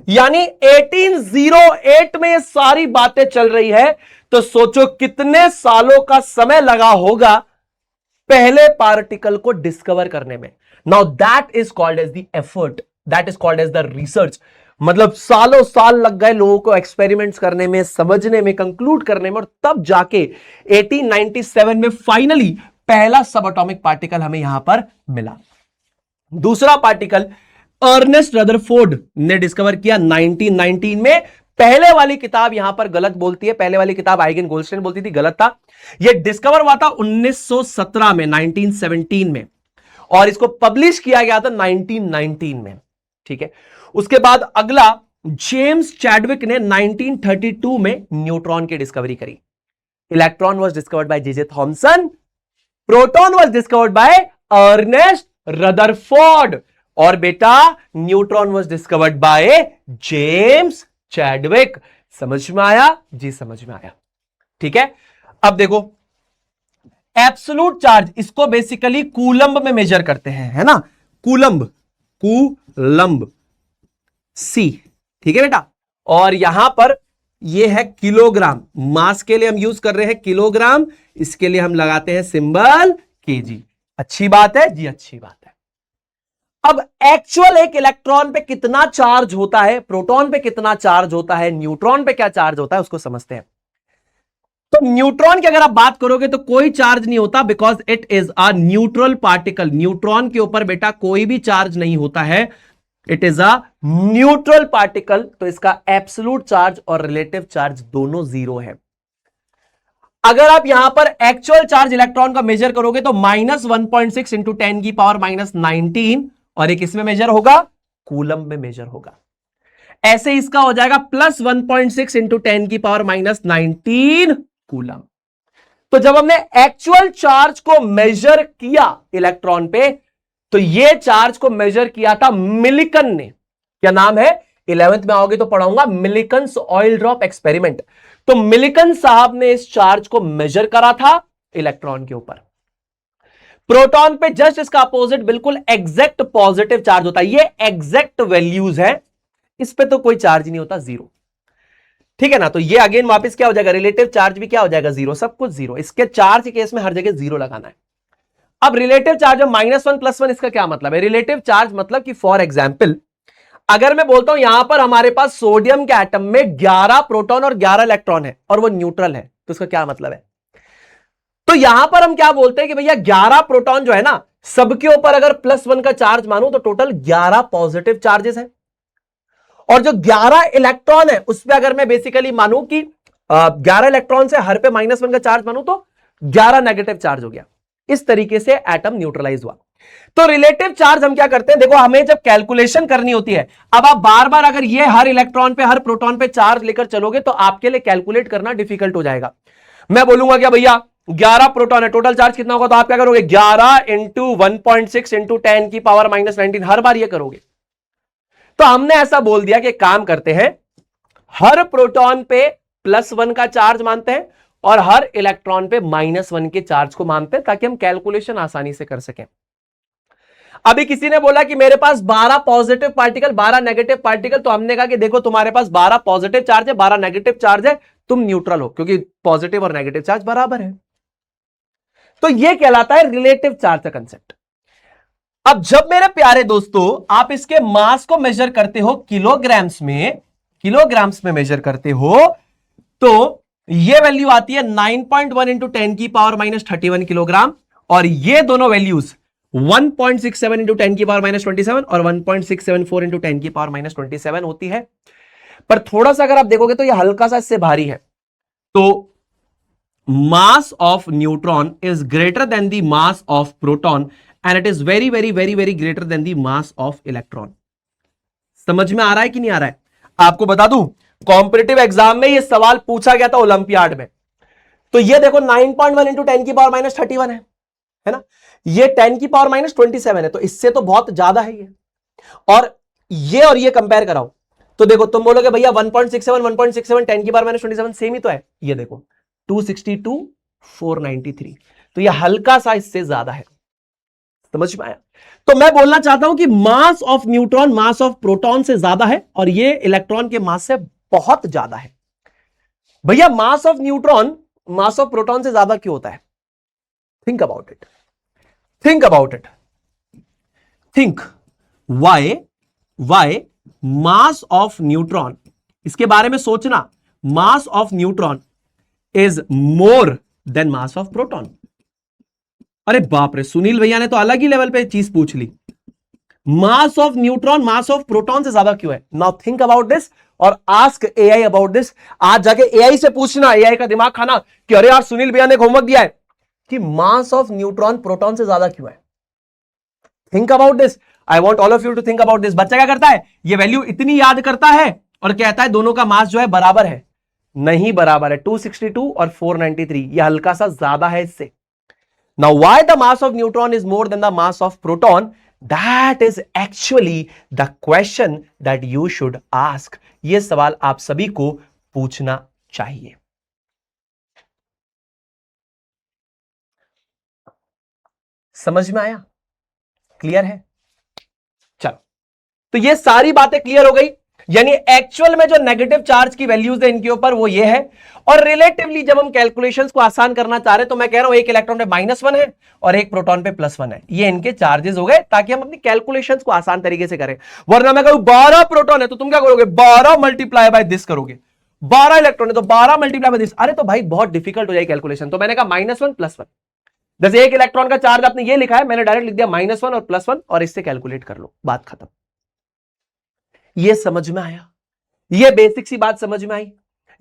Speaker 1: यानी 1808 में ये सारी बातें चल रही है। तो सोचो कितने सालों का समय लगा होगा पहले पार्टिकल को डिस्कवर करने में। Now that is called as the effort, that is called as the research. मतलब सालों साल लग गए लोगों को एक्सपेरिमेंट्स करने में, समझने में, कंक्लूड करने में, और तब जाके 1897 में फाइनली पहला सब एटॉमिक पार्टिकल हमें यहां पर मिला। दूसरा पार्टिकल अर्नेस्ट रदरफोर्ड ने डिस्कवर किया 1919 में। पहले वाली किताब यहां पर गलत बोलती है, पहले वाली किताब आइगन गोल्डस्टाइन बोलती थी, गलत था। यह डिस्कवर हुआ था 1917 में, 1917 में, और इसको पब्लिश किया गया था 1919 में। ठीक है, उसके बाद अगला जेम्स चैडविक ने 1932 में न्यूट्रॉन की डिस्कवरी करी। Electron was discovered by J Thomson, proton was discovered by Ernest Rutherford, और बेटा neutron was discovered by James Chadwick. समझ में आया जी? समझ में आया। ठीक है, अब देखो एब्सोल्यूट चार्ज, इसको बेसिकली कूलंब में मेजर करते हैं, है ना, कूलंब, कूलंब सी। ठीक है बेटा, और यहां पर यह है किलोग्राम, मास के लिए हम यूज कर रहे हैं किलोग्राम, इसके लिए हम लगाते हैं सिंबल केजी। अच्छी बात है जी, अच्छी बात है। अब एक्चुअल एक इलेक्ट्रॉन पे कितना चार्ज होता है, प्रोटॉन पे कितना चार्ज होता है, न्यूट्रॉन पे क्या चार्ज होता है, उसको समझते हैं। तो न्यूट्रॉन की अगर आप बात करोगे तो कोई चार्ज नहीं होता, because it is a neutral particle. Neutron के ऊपर बेटा कोई भी चार्ज नहीं होता है, it is a neutral particle. तो इसका एब्सोल्यूट चार्ज और रिलेटिव चार्ज दोनों जीरो है। अगर आप यहां पर एक्चुअल चार्ज इलेक्ट्रॉन का मेजर करोगे तो -1.6 इंटू 10 की पावर -19, और एक इसमें मेजर होगा, कूलम में मेजर होगा। ऐसे इसका हो जाएगा +1.6 इंटू 10 की पावर -19 कूलम। तो जब हमने एक्चुअल चार्ज को मेजर किया इलेक्ट्रॉन पे, तो ये चार्ज को मेजर किया था मिलिकन ने। क्या नाम है? 11th में आओगे तो पढ़ाऊंगा, मिलिकन्स ऑयल ड्रॉप एक्सपेरिमेंट। तो मिलिकन साहब ने इस चार्ज को मेजर करा था इलेक्ट्रॉन के ऊपर। प्रोटॉन पे जस्ट इसका अपोजिट, बिल्कुल एग्जैक्ट पॉजिटिव चार्ज होता है। ये एग्जैक्ट वैल्यूज है, इस पे तो कोई चार्ज नहीं होता, जीरो। ठीक है ना। तो ये अगेन वापस क्या हो जाएगा, रिलेटिव चार्ज भी क्या हो जाएगा, जीरो, सब कुछ जीरो। इसके चार्ज के केस में हर जगह जीरो लगाना है। अब रिलेटिव चार्ज -1 +1, इसका क्या मतलब है, रिलेटिव चार्ज मतलब कि फॉर एग्जाम्पल अगर मैं बोलता हूं यहां पर हमारे पास सोडियम के एटम में 11 प्रोटॉन और 11 इलेक्ट्रॉन है और वो न्यूट्रल है, तो इसका क्या मतलब है। तो यहां पर हम क्या बोलते हैं कि भैया 11 प्रोटॉन जो है ना, सबके ऊपर अगर +1 का चार्ज मानूं तो टोटल 11 पॉजिटिव चार्जेस हैं, और जो 11 इलेक्ट्रॉन है उस पर अगर मैं बेसिकली मानूं कि 11 इलेक्ट्रॉन से हर पे -1 का चार्ज मानूं तो 11 नेगेटिव चार्ज हो गया। इस तरीके से एटम न्यूट्रलाइज हुआ। तो रिलेटिव चार्ज हम क्या करते हैं, देखो हमें जब कैलकुलेशन करनी होती है, अब आप बार बार अगर ये हर इलेक्ट्रॉन पे हर प्रोटॉन पे चार्ज लेकर चलोगे तो आपके लिए कैलकुलेट करना डिफिकल्ट हो जाएगा। मैं बोलूंगा क्या भैया 11 प्रोटॉन है, टोटल चार्ज कितना होगा, तो आप क्या करोगे 11 इंटू 1.6 इंटू 10 की पावर -19, हर बार ये करोगे। तो हमने ऐसा बोल दिया कि काम करते हैं, हर प्रोटॉन पे +1 का चार्ज मानते हैं और हर इलेक्ट्रॉन पे -1 के चार्ज को मानते हैं, ताकि हम कैलकुलेशन आसानी से कर सकें। अभी किसी ने बोला कि मेरे पास 12 पॉजिटिव पार्टिकल 12 नेगेटिव पार्टिकल, तो हमने कहा कि देखो तुम्हारे पास 12 पॉजिटिव चार्ज है 12 नेगेटिव चार्ज है, तुम न्यूट्रल हो क्योंकि पॉजिटिव और नेगेटिव चार्ज बराबर है। तो यह कहलाता है रिलेटिव चार्ज का कंसेप्ट। अब जब मेरे प्यारे दोस्तों आप इसके मास को मेजर करते हो किलोग्राम्स में मेजर करते हो, तो यह वैल्यू आती है 9.1 इंटू 10 की पावर -31 किलोग्राम, और ये दोनों वैल्यूज 1.67 इंटू 10 की पावर -27 और 1.674 इंटू 10 की पावर -27 होती है। पर थोड़ा सा अगर आप देखोगे तो यह हल्का सा इससे भारी है। तो मास of neutron is greater than the mass of proton and it is very very very very greater than the mass of electron. समझ में आ रहा है कि नहीं आ रहा है। आपको बता दूं कॉम्पिटिटिव एग्जाम में यह सवाल पूछा गया था ओलंपियाड में। तो ये देखो 9.1 इंटू 10 की पावर -31 है ना, ये 10 की पावर -27 है, तो इससे तो बहुत ज्यादा है ये। और ये कंपेयर कराओ तो देखो तुम बोलोगे भैया 1.67 10 की पावर -27 सेम ही तो है। ये देखो 262 493, तो ये हल्का सा इससे ज्यादा है। समझ में आया। तो मैं बोलना चाहता हूं कि मास of neutron mass of proton से ज्यादा है और ये इलेक्ट्रॉन के मास से बहुत ज्यादा है। भैया मास of neutron mass of proton से ज्यादा क्यों होता है, think about it, think about it, think Y mass of neutron, इसके बारे में सोचना, मास of neutron is more then mass of proton. अरे बाप रे, सुनील भैया ने तो अलग ही लेवल पे चीज पूछ ली। Mass of neutron mass of proton से ज्यादा क्यों है। नाउ थिंक अबाउट दिस और आस्क एआई अबाउट दिस। आज जाके एआई से पूछना, एआई का दिमाग खाना कि अरे यार सुनील भैया ने होमवर्क दिया है कि मास ऑफ न्यूट्रॉन प्रोटॉन से ज्यादा क्यों है। Think about this, I want all of you to think about this. बच्चा क्या करता है, ये वैल्यू इतनी याद करता है और कहता है दोनों का मास जो है बराबर है। नहीं बराबर है, 262 और 493, ये हल्का सा ज्यादा है इससे। Now why the mass of neutron is more than the mass of proton? That is actually the question that you should ask. ये सवाल आप सभी को पूछना चाहिए। समझ में आया, क्लियर है। चलो, तो ये सारी बातें क्लियर हो गई। यानी एक्चुअल में जो नेगेटिव चार्ज की वैल्यूज है इनके ऊपर वो ये है, और रिलेटिवली जब हम कैलकुलेशंस को आसान करना चाह रहे हैं तो मैं कह रहा हूं एक इलेक्ट्रॉन पे -1 है और एक प्रोटॉन पे +1 है, ये इनके चार्जेस हो गए ताकि हम अपनी कैलकुलेशंस को आसान तरीके से करें। वरना मैं कहूं 12 प्रोटॉन है तो तुम क्या करोगे, 12 मल्टीप्लाई बाय दिस करोगे, 12 इलेक्ट्रॉन है तो 12 मल्टीप्लाई बाय दिस। अरे तो भाई बहुत डिफिकल्ट हो जाएगी कैलकुलेशन। तो मैंने कहा -1 +1, जैसे एक इलेक्ट्रॉन का चार्ज आपने ये लिखा है, मैंने डायरेक्ट लिख दिया -1 और +1 और इससे कैलकुलेट कर लो, बात खत्म। ये समझ में आया, ये बेसिक सी बात समझ में आई,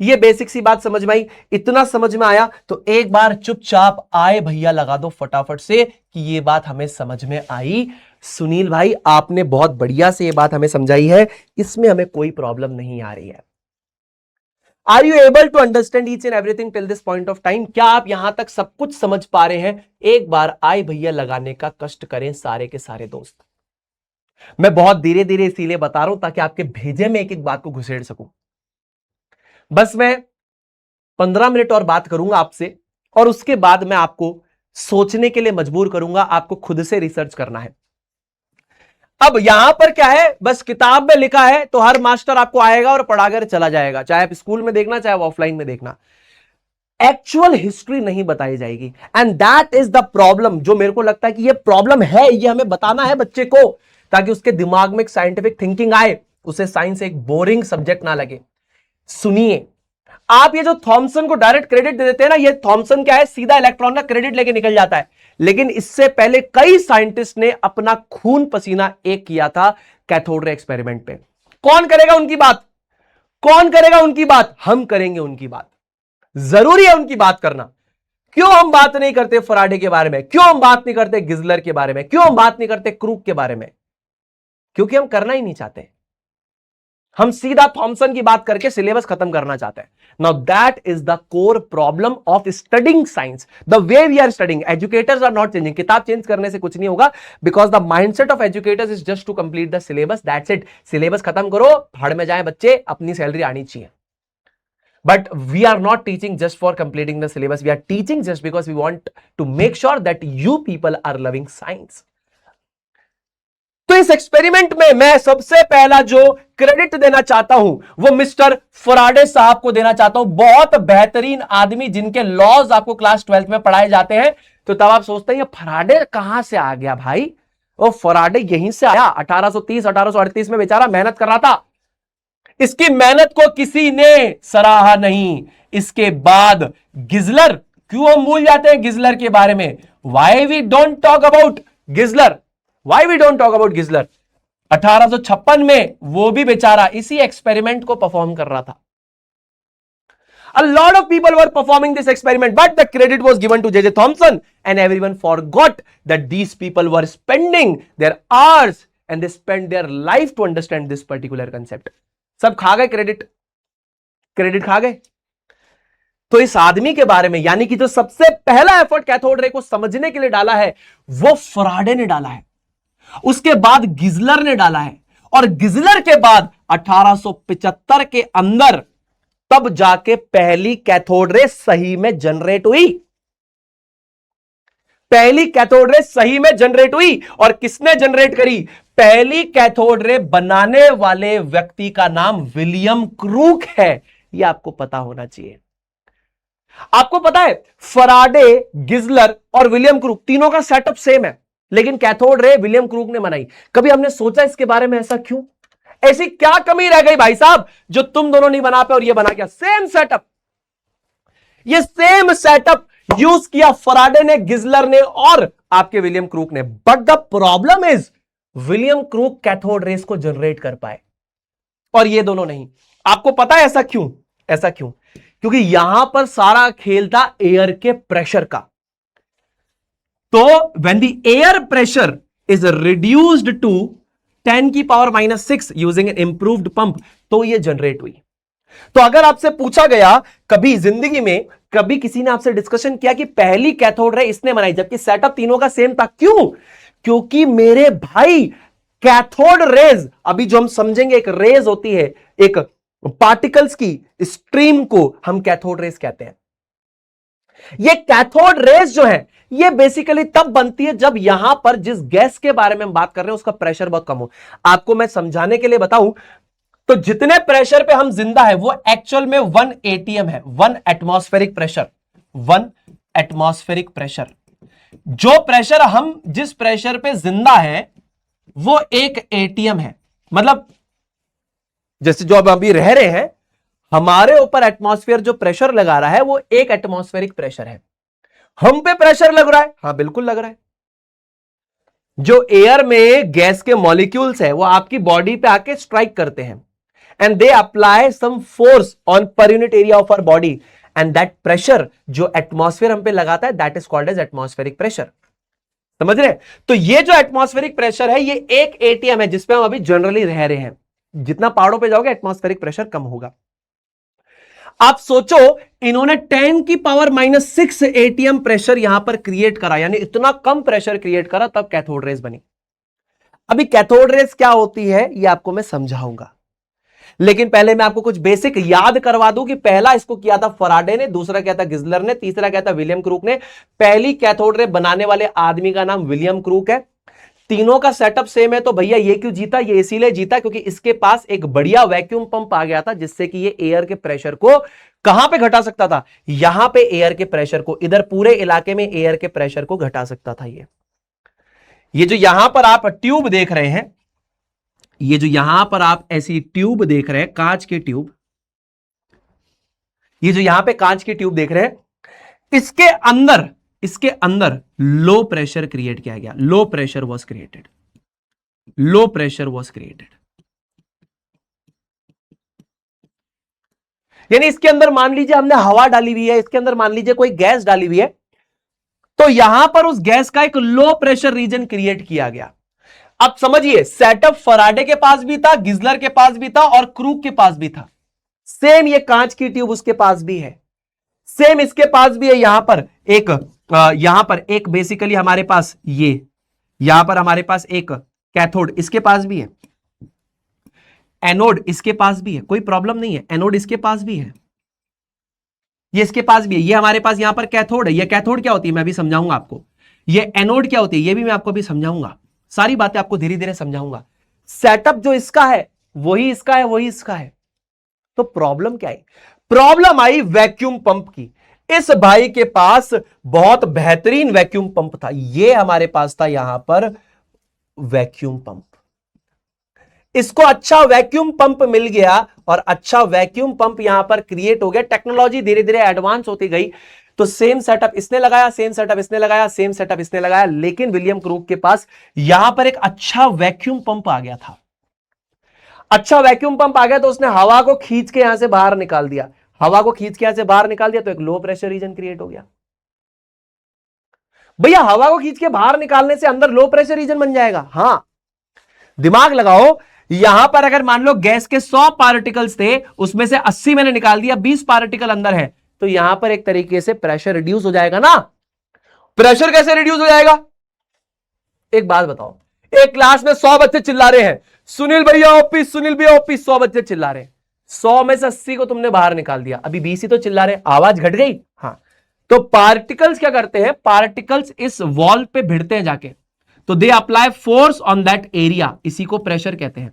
Speaker 1: ये बेसिक सी बात समझ में आई। इतना समझ में आया तो एक बार चुपचाप आए भैया लगा दो फटाफट से कि ये बात हमें समझ में आई। सुनील भाई आपने बहुत बढ़िया से ये बात हमें समझाई है, इसमें हमें कोई प्रॉब्लम नहीं आ रही है। Are you able to understand each and everything till this point of time? क्या आप यहां तक सब कुछ समझ पा रहे हैं? एक बार आए भैया लगाने का कष्ट करें सारे के सारे दोस्त। मैं बहुत धीरे धीरे इसीलिए बता रहा हूं ताकि आपके भेजे में एक एक बात को घुसेड़ सकूं। बस मैं 15 मिनट और बात करूंगा आपसे और उसके बाद मैं आपको सोचने के लिए मजबूर करूंगा, आपको खुद से रिसर्च करना है। अब यहां पर क्या है, बस किताब में लिखा है तो हर मास्टर आपको आएगा और पढ़ाकर चला जाएगा, चाहे आप स्कूल में देखना चाहे ऑफलाइन में देखना, एक्चुअल हिस्ट्री नहीं बताई जाएगी। And that is the problem, जो मेरे को लगता है कि ये प्रॉब्लम है, ये हमें बताना है बच्चे को, ताकि उसके दिमाग में एक साइंटिफिक थिंकिंग आए, उसे साइंस एक बोरिंग सब्जेक्ट ना लगे। सुनिए, आप ये जो थॉमसन को डायरेक्ट क्रेडिट दे देते हैं ना, ये थॉमसन क्या है, सीधा इलेक्ट्रॉन का क्रेडिट लेके निकल जाता है, लेकिन इससे पहले कई साइंटिस्ट ने अपना खून पसीना एक किया था कैथोड रे एक्सपेरिमेंट पे। कौन करेगा उनकी बात, कौन करेगा उनकी बात, हम करेंगे उनकी बात, जरूरी है उनकी बात करना। क्यों हम बात नहीं करते फराडे के बारे में, क्यों हम बात नहीं करते गिजलर के बारे में, क्यों हम बात नहीं करते क्रूक के बारे में, क्योंकि हम करना ही नहीं चाहते, हम सीधा थॉमसन की बात करके सिलेबस खत्म करना चाहते हैं। Now that is the core problem of studying science, the way we are studying. Educators are not changing, किताब चेंज करने से कुछ नहीं होगा, because the mindset of educators is just to complete the syllabus, that's it. Syllabus खत्म करो, भाड़ में जाए बच्चे, अपनी सैलरी आनी चाहिए। But we are not teaching just for completing the syllabus. We are teaching just because we want to make sure that you people are loving science. तो इस एक्सपेरिमेंट में मैं सबसे पहला जो क्रेडिट देना चाहता हूं वो मिस्टर फराडे साहब को देना चाहता हूं। बहुत बेहतरीन आदमी, जिनके लॉज आपको क्लास 12 में पढ़ाए जाते हैं। तो तब आप सोचते हैं ये फराडे कहां से आ गया भाई, वो फराडे यहीं से आया, 1830 1838 में बेचारा मेहनत कर रहा था। इसकी मेहनत को किसी ने सराहा नहीं। इसके बाद गिजलर, क्यों हम भूल जाते हैं गिजलर के बारे में, why we don't talk about Geissler, why we don't talk about Geissler. 1856 में वो भी बेचारा इसी एक्सपेरिमेंट को परफॉर्म कर रहा था। A lot of people were performing this experiment, but the credit was given to J.J. Thomson, and everyone forgot that these people were spending their hours and they spent their life to understand this particular concept. सब खा गए credit, credit खा गए। तो इस आदमी के बारे में, यानी कि जो सबसे पहला एफर्ट कैथोड रे को समझने के लिए डाला है वो फराडे ने डाला है, उसके बाद गिजलर ने डाला है, और गिजलर के बाद 1875 के अंदर तब जाके पहली कैथोड रे सही में जनरेट हुई। पहली कैथोड रे सही में जनरेट हुई, और किसने जनरेट करी, पहली कैथोड रे बनाने वाले व्यक्ति का नाम विलियम क्रूक है। यह आपको पता होना चाहिए। आपको पता है फराडे, गिजलर और विलियम क्रूक तीनों का सेटअप सेम है, लेकिन कैथोड रे विलियम क्रूक ने बनाई। कभी हमने सोचा इसके बारे में, ऐसा क्यों, ऐसी क्या कमी रह गई भाई साहब जो तुम दोनों नहीं बना पाए और ये बना क्या, सेम सेटअप, ये सेम सेटअप यूज किया फराडे ने, गिजलर ने और आपके विलियम क्रूक ने। But the problem is William crook cathode rays को जनरेट कर पाए और ये दोनों नहीं। आपको पता है ऐसा क्यों, ऐसा क्यों, क्योंकि यहां पर सारा खेल था एयर के प्रेशर का। तो when the air pressure is reduced to 10⁻⁻⁶ using an improved pump, तो ये जनरेट हुई। तो अगर आपसे पूछा गया कभी जिंदगी में, कभी किसी ने आपसे डिस्कशन किया कि पहली कैथोड रे इसने बनाई जबकि सेटअप तीनों का सेम था, क्यों, क्योंकि मेरे भाई कैथोड रेज, अभी जो हम समझेंगे, एक रेज होती है, एक पार्टिकल्स की स्ट्रीम को हम कैथोड रेज कहते हैं। ये कैथोड रेज जो है ये बेसिकली तब बनती है जब यहां पर जिस गैस के बारे में हम बात कर रहे हैं उसका प्रेशर बहुत कम हो। आपको मैं समझाने के लिए बताऊं तो जितने प्रेशर पे हम जिंदा है वो एक्चुअल में 1 ATM है, 1 एटमॉस्फेरिक प्रेशर, 1 एटमॉस्फेरिक प्रेशर। जो प्रेशर हम जिस प्रेशर पे जिंदा है वो 1 ATM है। मतलब जैसे जो अब अभी रह रहे हैं, हमारे ऊपर एटमॉस्फेयर जो प्रेशर लगा रहा है वो 1 एटमॉस्फेरिक प्रेशर है। हम पे प्रेशर लग रहा है, हां बिल्कुल लग रहा है। जो एयर में गैस के मॉलिक्यूल्स है वो आपकी बॉडी पे आके स्ट्राइक करते हैं and they apply some force on per unit area of our body, and that pressure जो एटमॉस्फेयर हम पे लगाता है that is called as atmospheric pressure. समझ रहे हैं? तो ये जो एटमॉस्फेरिक प्रेशर है ये 1 ATM है जिसपे हम अभी जनरली रह रहे हैं। जितना पहाड़ों पे जाओगे एटमॉस्फेरिक प्रेशर कम होगा। आप सोचो इन्होंने 10⁻⁻⁶ ATM प्रेशर यहां पर क्रिएट करा, यानी इतना कम प्रेशर क्रिएट करा, तब कैथोड रेज बनी। अभी कैथोड रेज क्या होती है ये आपको मैं समझाऊंगा, लेकिन पहले मैं आपको कुछ बेसिक याद करवा दूं कि पहला इसको किया था फराडे ने, दूसरा किया था गिजलर ने, तीसरा किया था विलियम क्रूक ने। पहली कैथोड रे बनाने वाले आदमी का नाम विलियम क्रूक है, तीनों का सेटअप सेम है तो भैया ये क्यों जीता? ये इसीलिए जीता क्योंकि इसके पास एक बढ़िया वैक्यूम पंप आ गया था जिससे कि ये एयर के प्रेशर को कहां पे घटा सकता था? यहां पे एयर के प्रेशर को, इधर पूरे इलाके में एयर के प्रेशर को घटा सकता था। ये जो यहां पर आप ट्यूब देख रहे हैं, ये जो यहां पर आप ऐसी ट्यूब देख रहे हैं, कांच की ट्यूब, ये जो यहां पे कांच की ट्यूब देख रहे हैं, इसके अंदर लो प्रेशर क्रिएट किया गया। Low pressure was created. Low pressure was created यानी इसके अंदर मान लीजिए हमने हवा डाली हुई है, इसके अंदर मान लीजिए कोई गैस डाली हुई है, तो यहां पर उस गैस का एक लो प्रेशर रीजन क्रिएट किया गया। अब समझिए, सेटअप फराडे के पास भी था, गिजलर के पास भी था और क्रूक के पास भी था। सेम ये कांच की ट्यूब उसके पास भी है, सेम इसके पास भी है। यहां पर एक बेसिकली हमारे पास यहां पर हमारे पास एक कैथोड इसके पास भी है, एनोड इसके पास भी है, कोई प्रॉब्लम नहीं है। एनोड इसके पास भी है, ये इसके पास भी है। ये हमारे पास यहां पर कैथोड है। ये कैथोड क्या होती है मैं भी समझाऊंगा आपको। ये एनोड क्या होती है ये भी मैं आपको भी समझाऊंगा। सारी बातें आपको धीरे धीरे समझाऊंगा। सेटअप जो इसका है वही इसका है, वही इसका है। तो प्रॉब्लम क्या आई? प्रॉब्लम आई वैक्यूम पंप की। इस भाई के पास बहुत बेहतरीन वैक्यूम पंप था। ये हमारे पास था यहां पर वैक्यूम पंप। इसको अच्छा वैक्यूम पंप मिल गया और अच्छा वैक्यूम पंप यहां पर क्रिएट हो गया। टेक्नोलॉजी धीरे धीरे एडवांस होती गई तो सेम सेटअप इसने लगाया, सेम सेटअप इसने लगाया, सेम सेटअप इसने लगाया, लेकिन विलियम क्रूक के पास यहां पर एक अच्छा वैक्यूम पंप आ गया था। अच्छा वैक्यूम पंप आ गया तो उसने हवा को खींच के यहां से बाहर निकाल दिया। हवा को खींच के यहां से बाहर निकाल दिया तो एक लो प्रेशर रीजन क्रिएट हो गया। भैया हवा को खींच के बाहर निकालने से अंदर लो प्रेशर रीजन बन जाएगा? हां, दिमाग लगाओ। यहां पर अगर मान लो गैस के 100 पार्टिकल्स थे, उसमें से 80 मैंने निकाल दिया, 20 पार्टिकल अंदर है, तो यहां पर एक तरीके से प्रेशर रिड्यूस हो जाएगा ना। प्रेशर कैसे रिड्यूस हो जाएगा? एक बात बताओ, एक क्लास में 100 बच्चे चिल्ला रहे हैं, सुनील भैया ऑफिस, सुनील भैया ऑफिस, 100 बच्चे चिल्ला रहे हैं। 100 में से 80 को तुमने बाहर निकाल दिया, अभी 20 ही तो चिल्ला रहे, आवाज घट गई। हाँ, तो पार्टिकल्स क्या करते हैं? पार्टिकल्स इस वॉल पे भिड़ते हैं जाके, तो they apply force on that area, इसी को प्रेशर कहते हैं।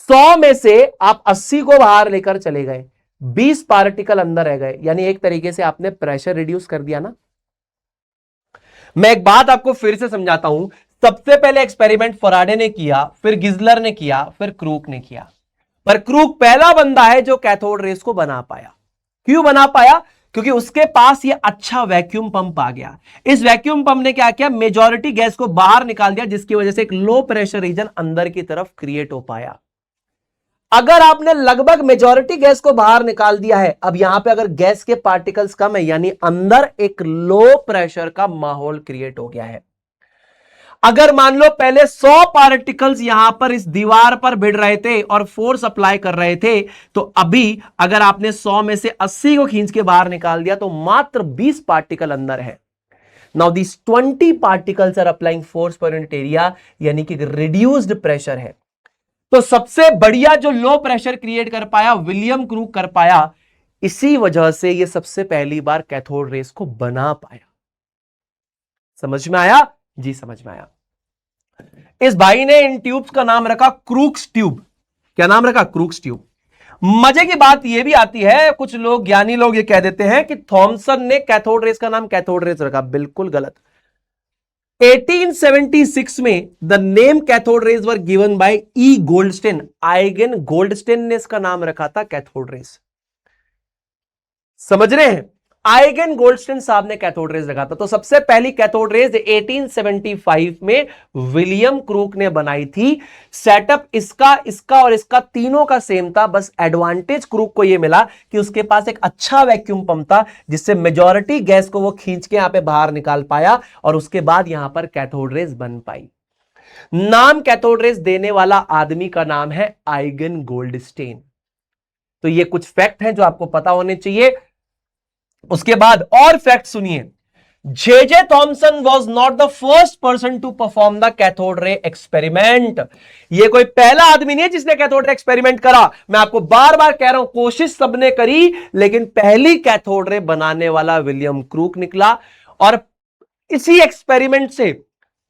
Speaker 1: 100 में से आप 80 को बाहर लेकर चले गए, 20 पार्टिकल अंदर रह गए, यानी एक तरीके से आपने प्रेशर रिड्यूस कर दिया ना। मैं एक बात आपको फिर से समझाता हूं। सबसे पहले एक्सपेरिमेंट फराडे ने किया, फिर गिजलर ने किया, फिर क्रूक ने किया, पर क्रूक पहला बंदा है जो कैथोड रेस को बना पाया। क्यों बना पाया? क्योंकि उसके पास ये अच्छा वैक्यूम पंप आ गया। इस वैक्यूम पंप ने क्या किया? मेजॉरिटी गैस को बाहर निकाल दिया, जिसकी वजह से एक लो प्रेशर रीजन अंदर की तरफ क्रिएट हो पाया। अगर आपने लगभग मेजॉरिटी गैस को बाहर निकाल दिया है, अब यहां पे अगर गैस के पार्टिकल्स कम है, यानी अंदर एक लो प्रेशर का माहौल क्रिएट हो गया है। अगर मान लो पहले 100 पार्टिकल्स यहां पर इस दीवार पर भिड़ रहे थे और फोर्स अप्लाई कर रहे थे, तो अभी अगर आपने 100 में से 80 को खींच के बाहर निकाल दिया तो मात्र 20 पार्टिकल अंदर है। Now this 20 particles are applying force per unit area, यानी कि रिड्यूस्ड प्रेशर है। तो सबसे बढ़िया जो लो प्रेशर क्रिएट कर पाया विलियम क्रूक कर पाया, इसी वजह से ये सबसे पहली बार कैथोड रेस को बना पाया। समझ में आया? जी समझ में आया। इस भाई ने इन ट्यूब्स का नाम रखा क्रूक्स ट्यूब। क्या नाम रखा? Crooks tube. मजे की बात यह भी आती है, कुछ लोग ज्ञानी लोग ये कह देते हैं कि थॉमसन ने कैथोड रेस का नाम कैथोड रेस रखा। बिल्कुल गलत। 1876 में the name cathode rays were given by E Goldstein. Eigen Goldstein ने इसका नाम रखा था कैथोड रेस। समझ रहे हैं? आइगन गोल्डस्टेन साहब ने कैथोड रेस रखा था। तो सबसे पहली कैथोड रेस 1875 में विलियम क्रूक ने बनाई थी। सेटअप इसका और इसका तीनों का सेम था, बस एडवांटेज क्रूक को यह मिला कि उसके पास एक अच्छा वैक्यूम पंप था, जिससे मेजॉरिटी गैस को वो खींच के यहां पे बाहर निकाल पाया और उसके बाद यहां पर कैथोड रेस बन पाई। नाम कैथोड रेस देने वाला आदमी का नाम है आइगन गोल्डस्टेन। तो ये कुछ फैक्ट हैं जो आपको पता होने चाहिए। उसके बाद और फैक्ट सुनिए। J Thomson was not the first person to perform the cathode ray experiment. ये कोई पहला आदमी नहीं है जिसने कैथोड रे एक्सपेरिमेंट करा। मैं आपको बार बार कह रहा हूं, कोशिश सबने करी, लेकिन पहली कैथोड रे बनाने वाला विलियम क्रूक निकला। और इसी एक्सपेरिमेंट से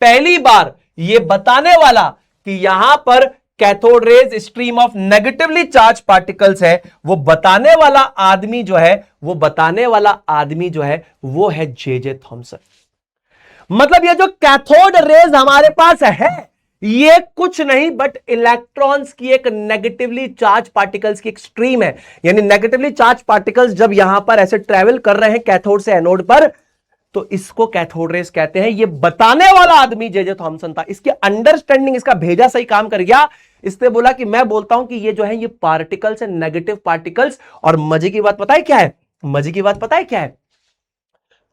Speaker 1: पहली बार ये बताने वाला कि यहां पर cathode rays stream of negatively charge particles है, वो बताने वाला आदमी जो है, वो है जे थॉमसन। मतलब ये जो कैथोड रेज हमारे पास है, ये कुछ नहीं बट इलेक्ट्रॉन्स की एक नेगेटिवली चार्ज पार्टिकल्स की एक स्ट्रीम है। यानी नेगेटिवली चार्ज पार्टिकल्स जब यहां पर ऐसे ट्रेवल कर रहे हैं कैथोड से एनोड पर, तो इसको कैथोड रेज कहते हैं। ये बताने वाला आदमी जे थॉमसन था। इसकी अंडरस्टैंडिंग, इसका भेजा सही काम कर गया। इसने बोला कि मैं बोलता हूं कि ये जो है ये पार्टिकल्स है, नेगेटिव पार्टिकल्स। और मजे की बात पता है क्या है?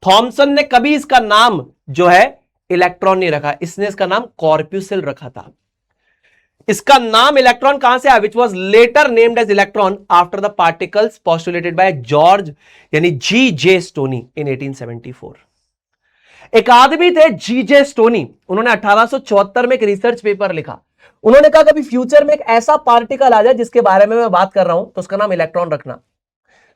Speaker 1: थॉमसन ने कभी इसका नाम जो है इलेक्ट्रॉन नहीं रखा, इसने इसका नाम कॉर्प्यूसिल रखा था। इसका नाम इलेक्ट्रॉन कहां से आया? Which was later named as electron after the particles postulated by George यानी जी.जे. स्टोनी इन 1874। एक आदमी थे जी.जे. स्टोनी, उन्होंने 1874 में एक रिसर्च पेपर लिखा। उन्होंने कहा कभी फ्यूचर में एक ऐसा पार्टिकल आ जाए जिसके बारे में मैं बात कर रहा हूं, तो उसका नाम इलेक्ट्रॉन रखना।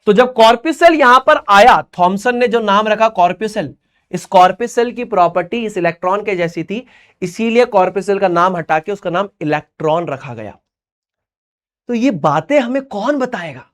Speaker 1: तो जब कॉर्प्यूसेल यहां पर आया, थॉमसन ने जो नाम रखा कॉर्प्यूसेल, इस कॉर्प्यूसेल की प्रॉपर्टी इस इलेक्ट्रॉन के जैसी थी, इसीलिए कॉर्प्यूसेल का नाम हटा के उसका नाम इलेक्ट्रॉन रखा गया। तो ये बातें हमें कौन बताएगा?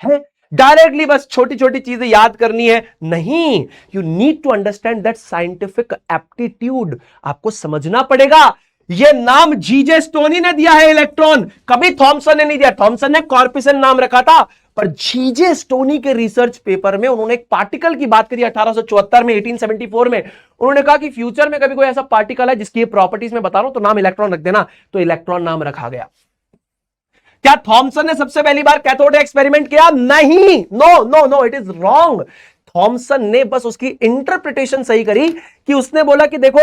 Speaker 1: है डायरेक्टली बस छोटी छोटी चीजें याद करनी है? नहीं, you need to understand that scientific aptitude. आपको समझना पड़ेगा। यह नाम जी.जे. स्टोनी ने दिया है इलेक्ट्रॉन, कभी थॉमसन ने नहीं दिया। थॉमसन ने कॉर्प्यूसेल नाम रखा था, पर जी.जे. स्टोनी के रिसर्च पेपर में उन्होंने एक पार्टिकल की बात करी 1874 में, 1874 में। उन्होंने कहा कि फ्यूचर में कभी कोई ऐसा पार्टिकल है जिसकी प्रॉपर्टीज में बता रहा हूं, तो नाम इलेक्ट्रॉन रख देना। तो इलेक्ट्रॉन नाम रखा गया। क्या थॉमसन ने सबसे पहली बार कैथोड एक्सपेरिमेंट किया? नहीं, no no no, it is wrong. Thomson ने बस उसकी इंटरप्रिटेशन सही करी कि उसने बोला कि देखो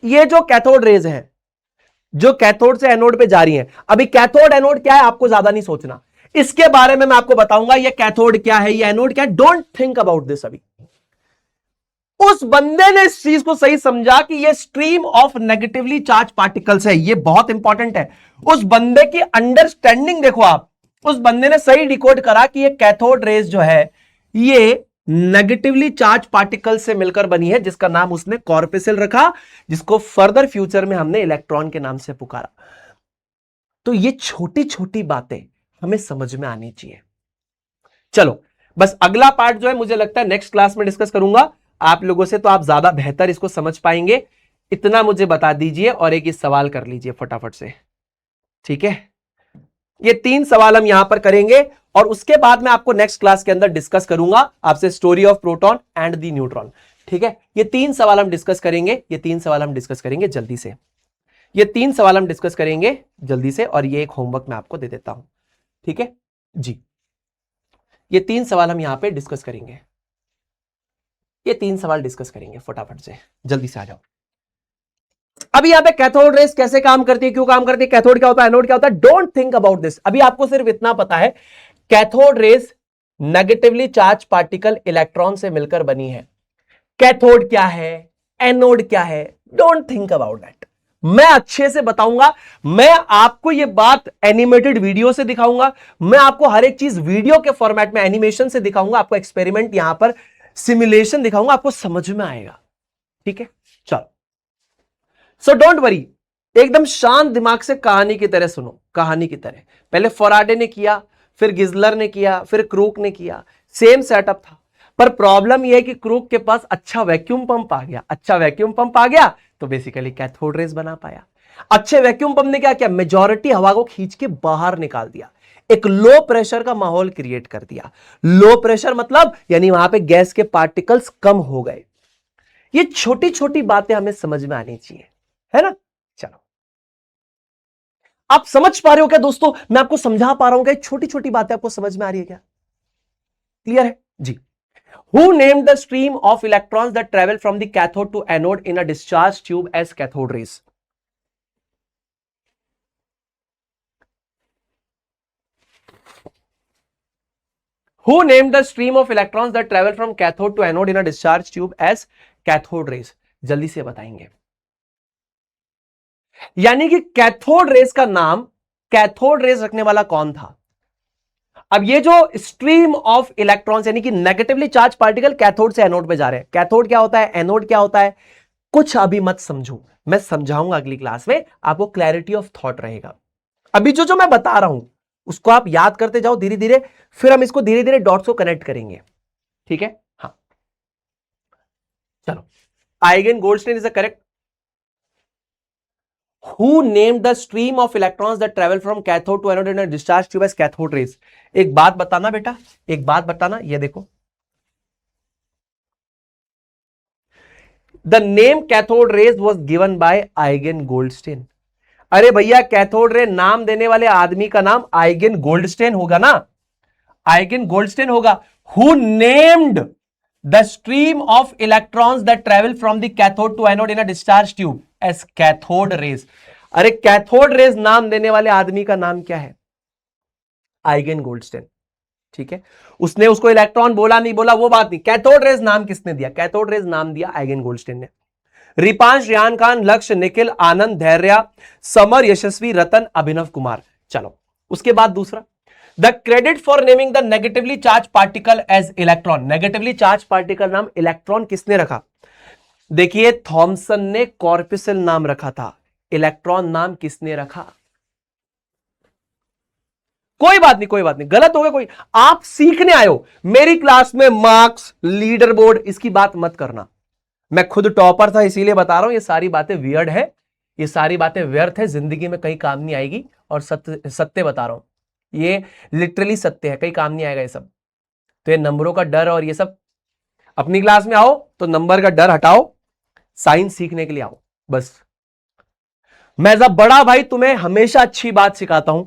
Speaker 1: ये जो कैथोड रेज है, जो कैथोड से एनोड पे जा रही है, अभी कैथोड एनोड क्या है आपको ज्यादा नहीं सोचना, इसके बारे में मैं आपको बताऊंगा। ये कैथोड क्या है, ये एनोड क्या है, डोंट थिंक अबाउट दिस। अभी उस बंदे ने इस चीज को सही समझा कि ये stream of negatively charge particles है, ये बहुत इंपॉर्टेंट है। उस बंदे की अंडरस्टैंडिंग देखो आप, उस बंदे ने सही डिकोड करा कि ये कैथोड रेज जो है ये नेगेटिवली चार्ज पार्टिकल से मिलकर बनी है, जिसका नाम उसने कॉर्प्यूसेल रखा, जिसको फर्दर फ्यूचर में हमने इलेक्ट्रॉन के नाम से पुकारा। तो ये छोटी छोटी बातें हमें समझ में आनी चाहिए। चलो बस अगला पार्ट जो है मुझे लगता है नेक्स्ट क्लास में डिस्कस करूंगा आप लोगों से, तो आप ज्यादा बेहतर इसको समझ पाएंगे। इतना मुझे बता दीजिए और एक सवाल कर लीजिए फटाफट से, ठीक है? ये 3 सवाल हम यहां पर करेंगे और उसके बाद मैं आपको नेक्स्ट क्लास के अंदर डिस्कस करूंगा आपसे story of proton and the neutron, ठीक है? ये 3 सवाल हम डिस्कस करेंगे, जल्दी से। ये 3 सवाल हम डिस्कस करेंगे जल्दी से, और ये एक होमवर्क मैं आपको दे देता हूं, ठीक है जी? ये 3 सवाल हम यहां पे डिस्कस करेंगे, ये 3 सवाल डिस्कस करेंगे, फटाफट से जल्दी से आ जाओ। अभी यहां पे कैथोड रेस कैसे काम करती है, क्यों काम करती है, कैथोड क्या होता है, एनोड क्या होता है, डोंट थिंक अबाउट दिस। अभी आपको सिर्फ इतना पता है cathode rays negatively charge particle electron से मिलकर बनी है। कैथोड क्या है, एनोड क्या है, डोंट थिंक अबाउट दैट। मैं अच्छे से बताऊंगा, मैं आपको यह बात एनिमेटेड वीडियो से दिखाऊंगा, मैं आपको हर एक चीज वीडियो के फॉर्मेट में एनिमेशन से दिखाऊंगा, आपको एक्सपेरिमेंट यहां पर सिमुलेशन दिखाऊंगा, आपको समझ में आएगा, ठीक है? चलो, सो डोंट वरी, एकदम शांत दिमाग से कहानी की तरह सुनो, कहानी की तरह। पहले फैराडे ने किया, फिर गिजलर ने किया, फिर क्रूक ने किया, सेम सेटअप था। पर प्रॉब्लम यह है कि क्रूक के पास अच्छा वैक्यूम पंप आ गया, अच्छा वैक्यूम पंप आ गया तो बेसिकली कैथोड रेज बना पाया। अच्छे वैक्यूम पंप ने क्या किया, मेजॉरिटी हवा को खींच के बाहर निकाल दिया, एक लो प्रेशर का माहौल क्रिएट कर दिया। लो प्रेशर मतलब यानी वहां पे गैस के पार्टिकल्स कम हो गए। ये छोटी छोटी बातें हमें समझ में आनी चाहिए, है ना? चलो, आप समझ पा रहे हो क्या दोस्तों? मैं आपको समझा पा रहा हूं क्या? छोटी छोटी बातें आपको समझ में आ रही है क्या? क्लियर है जी? Who named the stream of electrons that travel from the cathode to anode in a discharge tube as cathode rays? Who named the stream of electrons that travel from cathode to anode in a discharge tube as cathode rays? जल्दी से बताएंगे। यानी कि cathode rays का नाम, cathode rays रखने वाला कौन था? अब ये जो स्ट्रीम ऑफ इलेक्ट्रॉन्स यानी कि नेगेटिवली चार्ज पार्टिकल कैथोड से एनोड पे जा रहे हैं। कैथोड क्या होता है, एनोड क्या होता है? कुछ अभी मत समझो, मैं समझाऊंगा अगली क्लास में, आपको क्लैरिटी ऑफ थॉट रहेगा। अभी जो जो मैं बता रहा हूं उसको आप याद करते जाओ धीरे धीरे, फिर हम इसको धीरे धीरे डॉट्स को कनेक्ट करेंगे, ठीक है। हाँ चलो, eigen Goldstein is the correct. Who named the stream of electrons that travel from cathode to anode in a discharge tube as cathode rays? एक बात बताना बेटा, एक बात बताना, ये देखो, the name cathode rays was given by Eigen Goldstein। अरे भैया, कैथोड रे नाम देने वाले आदमी का नाम आइगन गोल्डस्टेन होगा ना, आइगन गोल्डस्टेन होगा। Who named the stream of electrons that travel from the cathode to anode in a discharge tube as cathode rays? अरे कैथोड रेज नाम देने वाले आदमी का नाम क्या है? आइगन गोल्डस्टेन, ठीक है। उसने उसको इलेक्ट्रॉन बोला नहीं बोला वो बात नहीं, कैथोड रेज नाम किसने दिया? कैथोड रेज नाम दिया आइगन गोल्डस्टेन ने। रिपांश, रियान खान, लक्ष्य, निखिल, आनंद, धैर्य, समर, यशस्वी, रतन, अभिनव कुमार। चलो उसके बाद दूसरा, the credit for naming the negatively charge particle as electron. Negatively charge particle नाम इलेक्ट्रॉन किसने रखा? देखिए, थॉमसन ने कॉर्पिसल नाम रखा था, इलेक्ट्रॉन नाम किसने रखा? कोई बात नहीं, कोई बात नहीं, गलत हो गया कोई, आप सीखने आए हो। मेरी क्लास में मार्क्स, लीडर बोर्ड, इसकी बात मत करना। मैं खुद टॉपर था इसीलिए बता रहा हूं, ये सारी बातें वियर्ड है, ये सारी बातें व्यर्थ है, जिंदगी में कहीं काम नहीं आएगी। और सत्य सत्य बता रहा हूं, ये लिटरली सत्य है, कहीं काम नहीं आएगा ये सब। तो ये नंबरों का डर और ये सब, अपनी क्लास में आओ तो नंबर का डर हटाओ, साइंस सीखने के लिए आओ बस। मैं जब बड़ा भाई तुम्हें हमेशा अच्छी बात सिखाता हूं,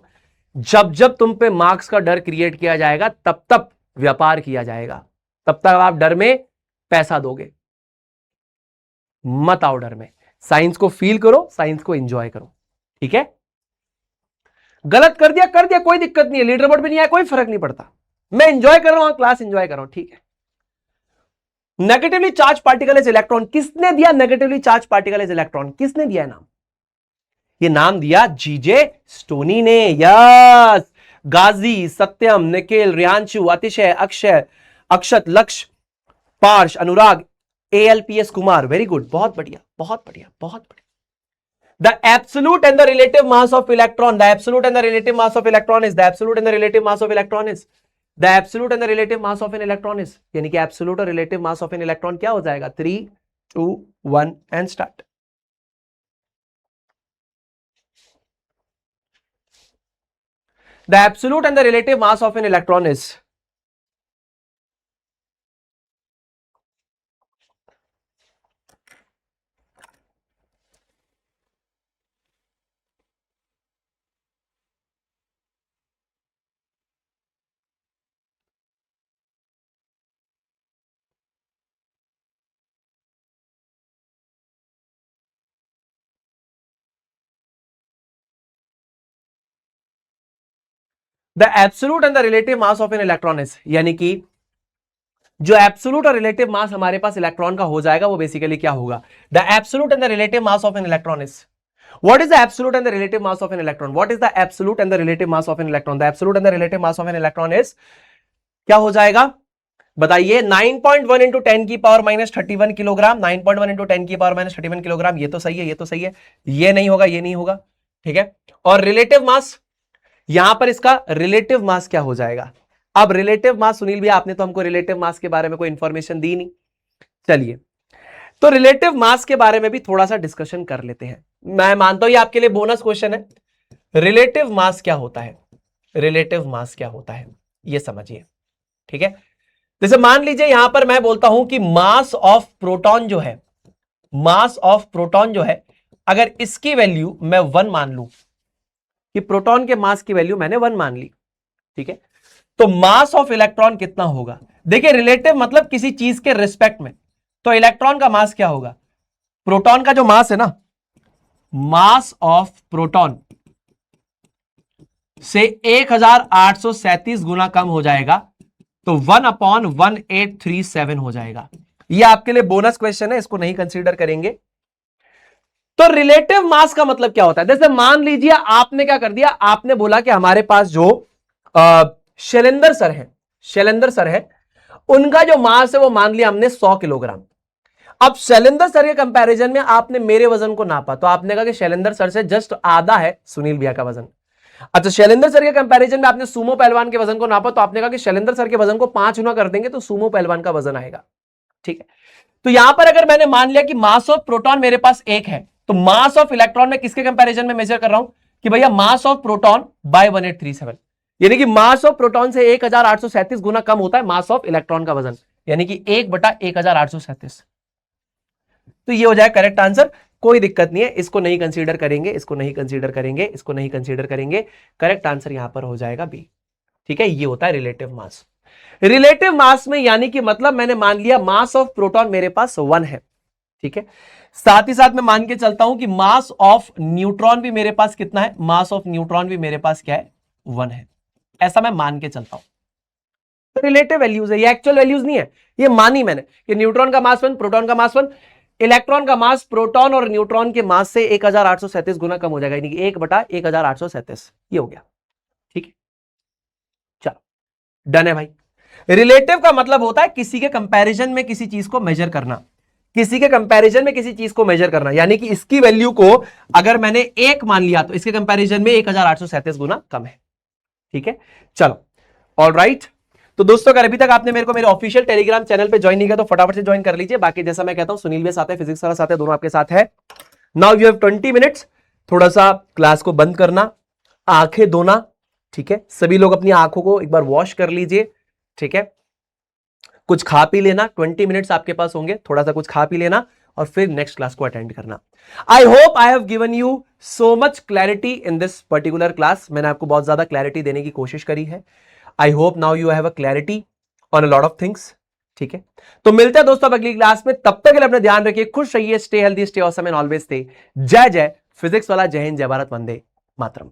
Speaker 1: जब जब तुम पे मार्क्स का डर क्रिएट किया जाएगा तब तब व्यापार किया जाएगा, तब तक आप डर में पैसा दोगे। मत आओ डर में, साइंस को फील करो, साइंस को एंजॉय करो, ठीक है। गलत कर दिया कर दिया, कोई दिक्कत नहीं है, लीडर बोर्ड भी नहीं आया, कोई फर्क नहीं पड़ता, मैं एंजॉय कर रहा हूं, क्लास एंजॉय कर रहा हूं, ठीक है। Negatively charge particle is electron, किसने दिया negatively charge particle is electron? किसने दिया नाम? ये नाम दिया जीजे स्टोनी ने। यस, गाजी, सत्यम, निखिल, रियांशु, अतिशय, अक्षय, अक्षत, लक्ष्य, पार्श, अनुराग, ALPS कुमार। वेरी गुड, बहुत बढ़िया, बहुत बढ़िया, बहुत बढ़िया। The absolute and the relative mass of electron, the absolute and the relative mass of electron is, the absolute and the relative mass of electron is, the absolute and the relative mass of an electron is, यानी कि absolute और relative mass of an electron क्या हो जाएगा? 3, 2, 1 and start। The absolute and the relative mass of an electron is, the absolute and the relative mass of an electron is, यानी कि जो absolute और रिलेटिव मास हमारे पास electron का हो जाएगा वो बेसिकली क्या होगा? The absolute and the relative mass of an electron is, what is the absolute and the relative mass of an electron? What is the absolute and the relative mass of an electron? The absolute and the relative mass of an electron is क्या हो जाएगा बताइए? 9.1 into 10 की power minus 31 kilogram, 9.1 into 10 की power minus 31 kilogram. ये तो सही है, ये तो सही है, ये नहीं होगा, ये नहीं होगा, ठीक है। और रिलेटिव मास, यहां पर इसका रिलेटिव मास क्या हो जाएगा? अब रिलेटिव मास, सुनील भैया आपने तो हमको रिलेटिव मास के बारे में कोई इंफॉर्मेशन दी नहीं, चलिए तो रिलेटिव मास के बारे में भी थोड़ा सा डिस्कशन कर लेते हैं। मैं मानता हूं ये आपके लिए बोनस क्वेश्चन है। रिलेटिव मास क्या होता है? रिलेटिव मास क्या होता है ये समझिए, ठीक है। जैसे मान लीजिए यहां पर मैं बोलता हूं कि मास ऑफ प्रोटॉन जो है, मास ऑफ प्रोटॉन जो है, अगर इसकी वैल्यू मैं 1 मान लूं, कि प्रोटॉन के मास की वैल्यू मैंने 1 मान ली, ठीक है, तो मास ऑफ इलेक्ट्रॉन कितना होगा? देखिए रिलेटिव मतलब किसी चीज के रिस्पेक्ट में, तो इलेक्ट्रॉन का मास क्या होगा? प्रोटॉन का जो मास है ना, मास ऑफ प्रोटॉन से 1837 गुना कम हो जाएगा, तो 1/1837 हो जाएगा। ये आपके लिए बोनस क्वेश्चन है, इसको नहीं कंसीडर करेंगे। तो रिलेटिव मास का मतलब क्या होता है? जैसे मान लीजिए आपने क्या कर दिया, आपने बोला कि हमारे पास जो शैलेंद्र सर है, शैलेंद्र सर है, उनका जो मास है वो मान लिया हमने 100 किलोग्राम। अब शैलेंद्र सर के कंपैरिजन में आपने मेरे वजन को नापा तो आपने कहा कि शैलेंद्र सर से जस्ट आधा है सुनील भैया का वजन। अच्छा, शैलेंद्र सर के कंपैरिजन में आपने सुमो पहलवान के वजन को नापा तो आपने कहा कि शैलेंद्र सर के वजन को 5 गुना कर देंगे तो सुमो पहलवान का वजन आएगा। ठीक है, तो यहां पर अगर मैंने मान लिया कि मास ऑफ प्रोटॉन मेरे पास 1 है तो मास ऑफ इलेक्ट्रॉन में किसके कंपैरिजन में मेजर कर रहा हूं कि भैया मास ऑफ प्रोटॉन बाय 1837, यानी कि मास ऑफ प्रोटॉन से 1837 गुना कम होता है मास ऑफ इलेक्ट्रॉन का वजन, यानी कि 1/1837। तो ये हो जाए करेक्ट आंसर। कोई दिक्कत नहीं है, इसको नहीं कंसीडर करेंगे, इसको नहीं कंसीडर करेंगे, इसको नहीं कंसीडर करेंगे। करेक्ट आंसर यहां पर हो जाएगा बी। ठीक है, ये होता है रिलेटिव मास। रिलेटिव मास में यानी कि मतलब मैंने मान लिया मास ऑफ प्रोटॉन मेरे पास 1 है। ठीक है, साथ ही साथ मैं मान के चलता हूं कि मास ऑफ न्यूट्रॉन भी मेरे पास कितना है, मास ऑफ न्यूट्रॉन भी मेरे पास क्या है, 1 है। ऐसा मैं मान के चलता हूं। तो रिलेटिव वैल्यूज है, ये एक्चुअल वैल्यूज नहीं है, ये मानी मैंने कि न्यूट्रॉन का मास 1, प्रोटॉन का मास 1, इलेक्ट्रॉन का मास प्रोटॉन और न्यूट्रॉन के मास से 1837 गुना कम हो जाएगा, यानी कि 1/1837। ये हो गया। ठीक है, चलो डन है भाई। रिलेटिव का मतलब होता है किसी के कंपैरिजन में किसी चीज को मेजर करना, किसी के कंपैरिजन में किसी चीज को मेजर करना, यानी कि इसकी वैल्यू को अगर मैंने 1 मान लिया तो इसके कंपैरिजन में 1837 गुना कम है। ठीक है, चलो ऑलराइट। तो दोस्तों अगर अभी तक आपने मेरे ऑफिशियल टेलीग्राम चैनल पे ज्वाइन नहीं किया तो फटाफट से ज्वाइन कर लीजिए। बाकी जैसा मैं कहता हूं सुनील भी साथ है, फिजिक्स वाला साथ है, दोनों आपके साथ है। नाउ यू हैव 20 मिनट्स, थोड़ा सा क्लास को बंद करना, आंखें धोना। ठीक है, सभी लोग अपनी आंखों को एक बार वॉश कर लीजिए। ठीक है, कुछ खा पी लेना, 20 मिनट्स आपके पास होंगे, थोड़ा सा कुछ खा पी लेना और फिर नेक्स्ट क्लास को अटेंड करना। I hope I have given you so much clarity in this particular class. मैंने आपको बहुत ज्यादा क्लैरिटी देने की कोशिश करी है। I hope now you have a clarity on a lot of things. ठीक है, तो मिलते हैं दोस्तों अगली क्लास में, तब तक के लिए अपना ध्यान रखिए, खुश रहिए, stay healthy, stay awesome and always stay. जय जय फिजिक्स वाला, जय हिंद, जय भारत, वंदे मातरम।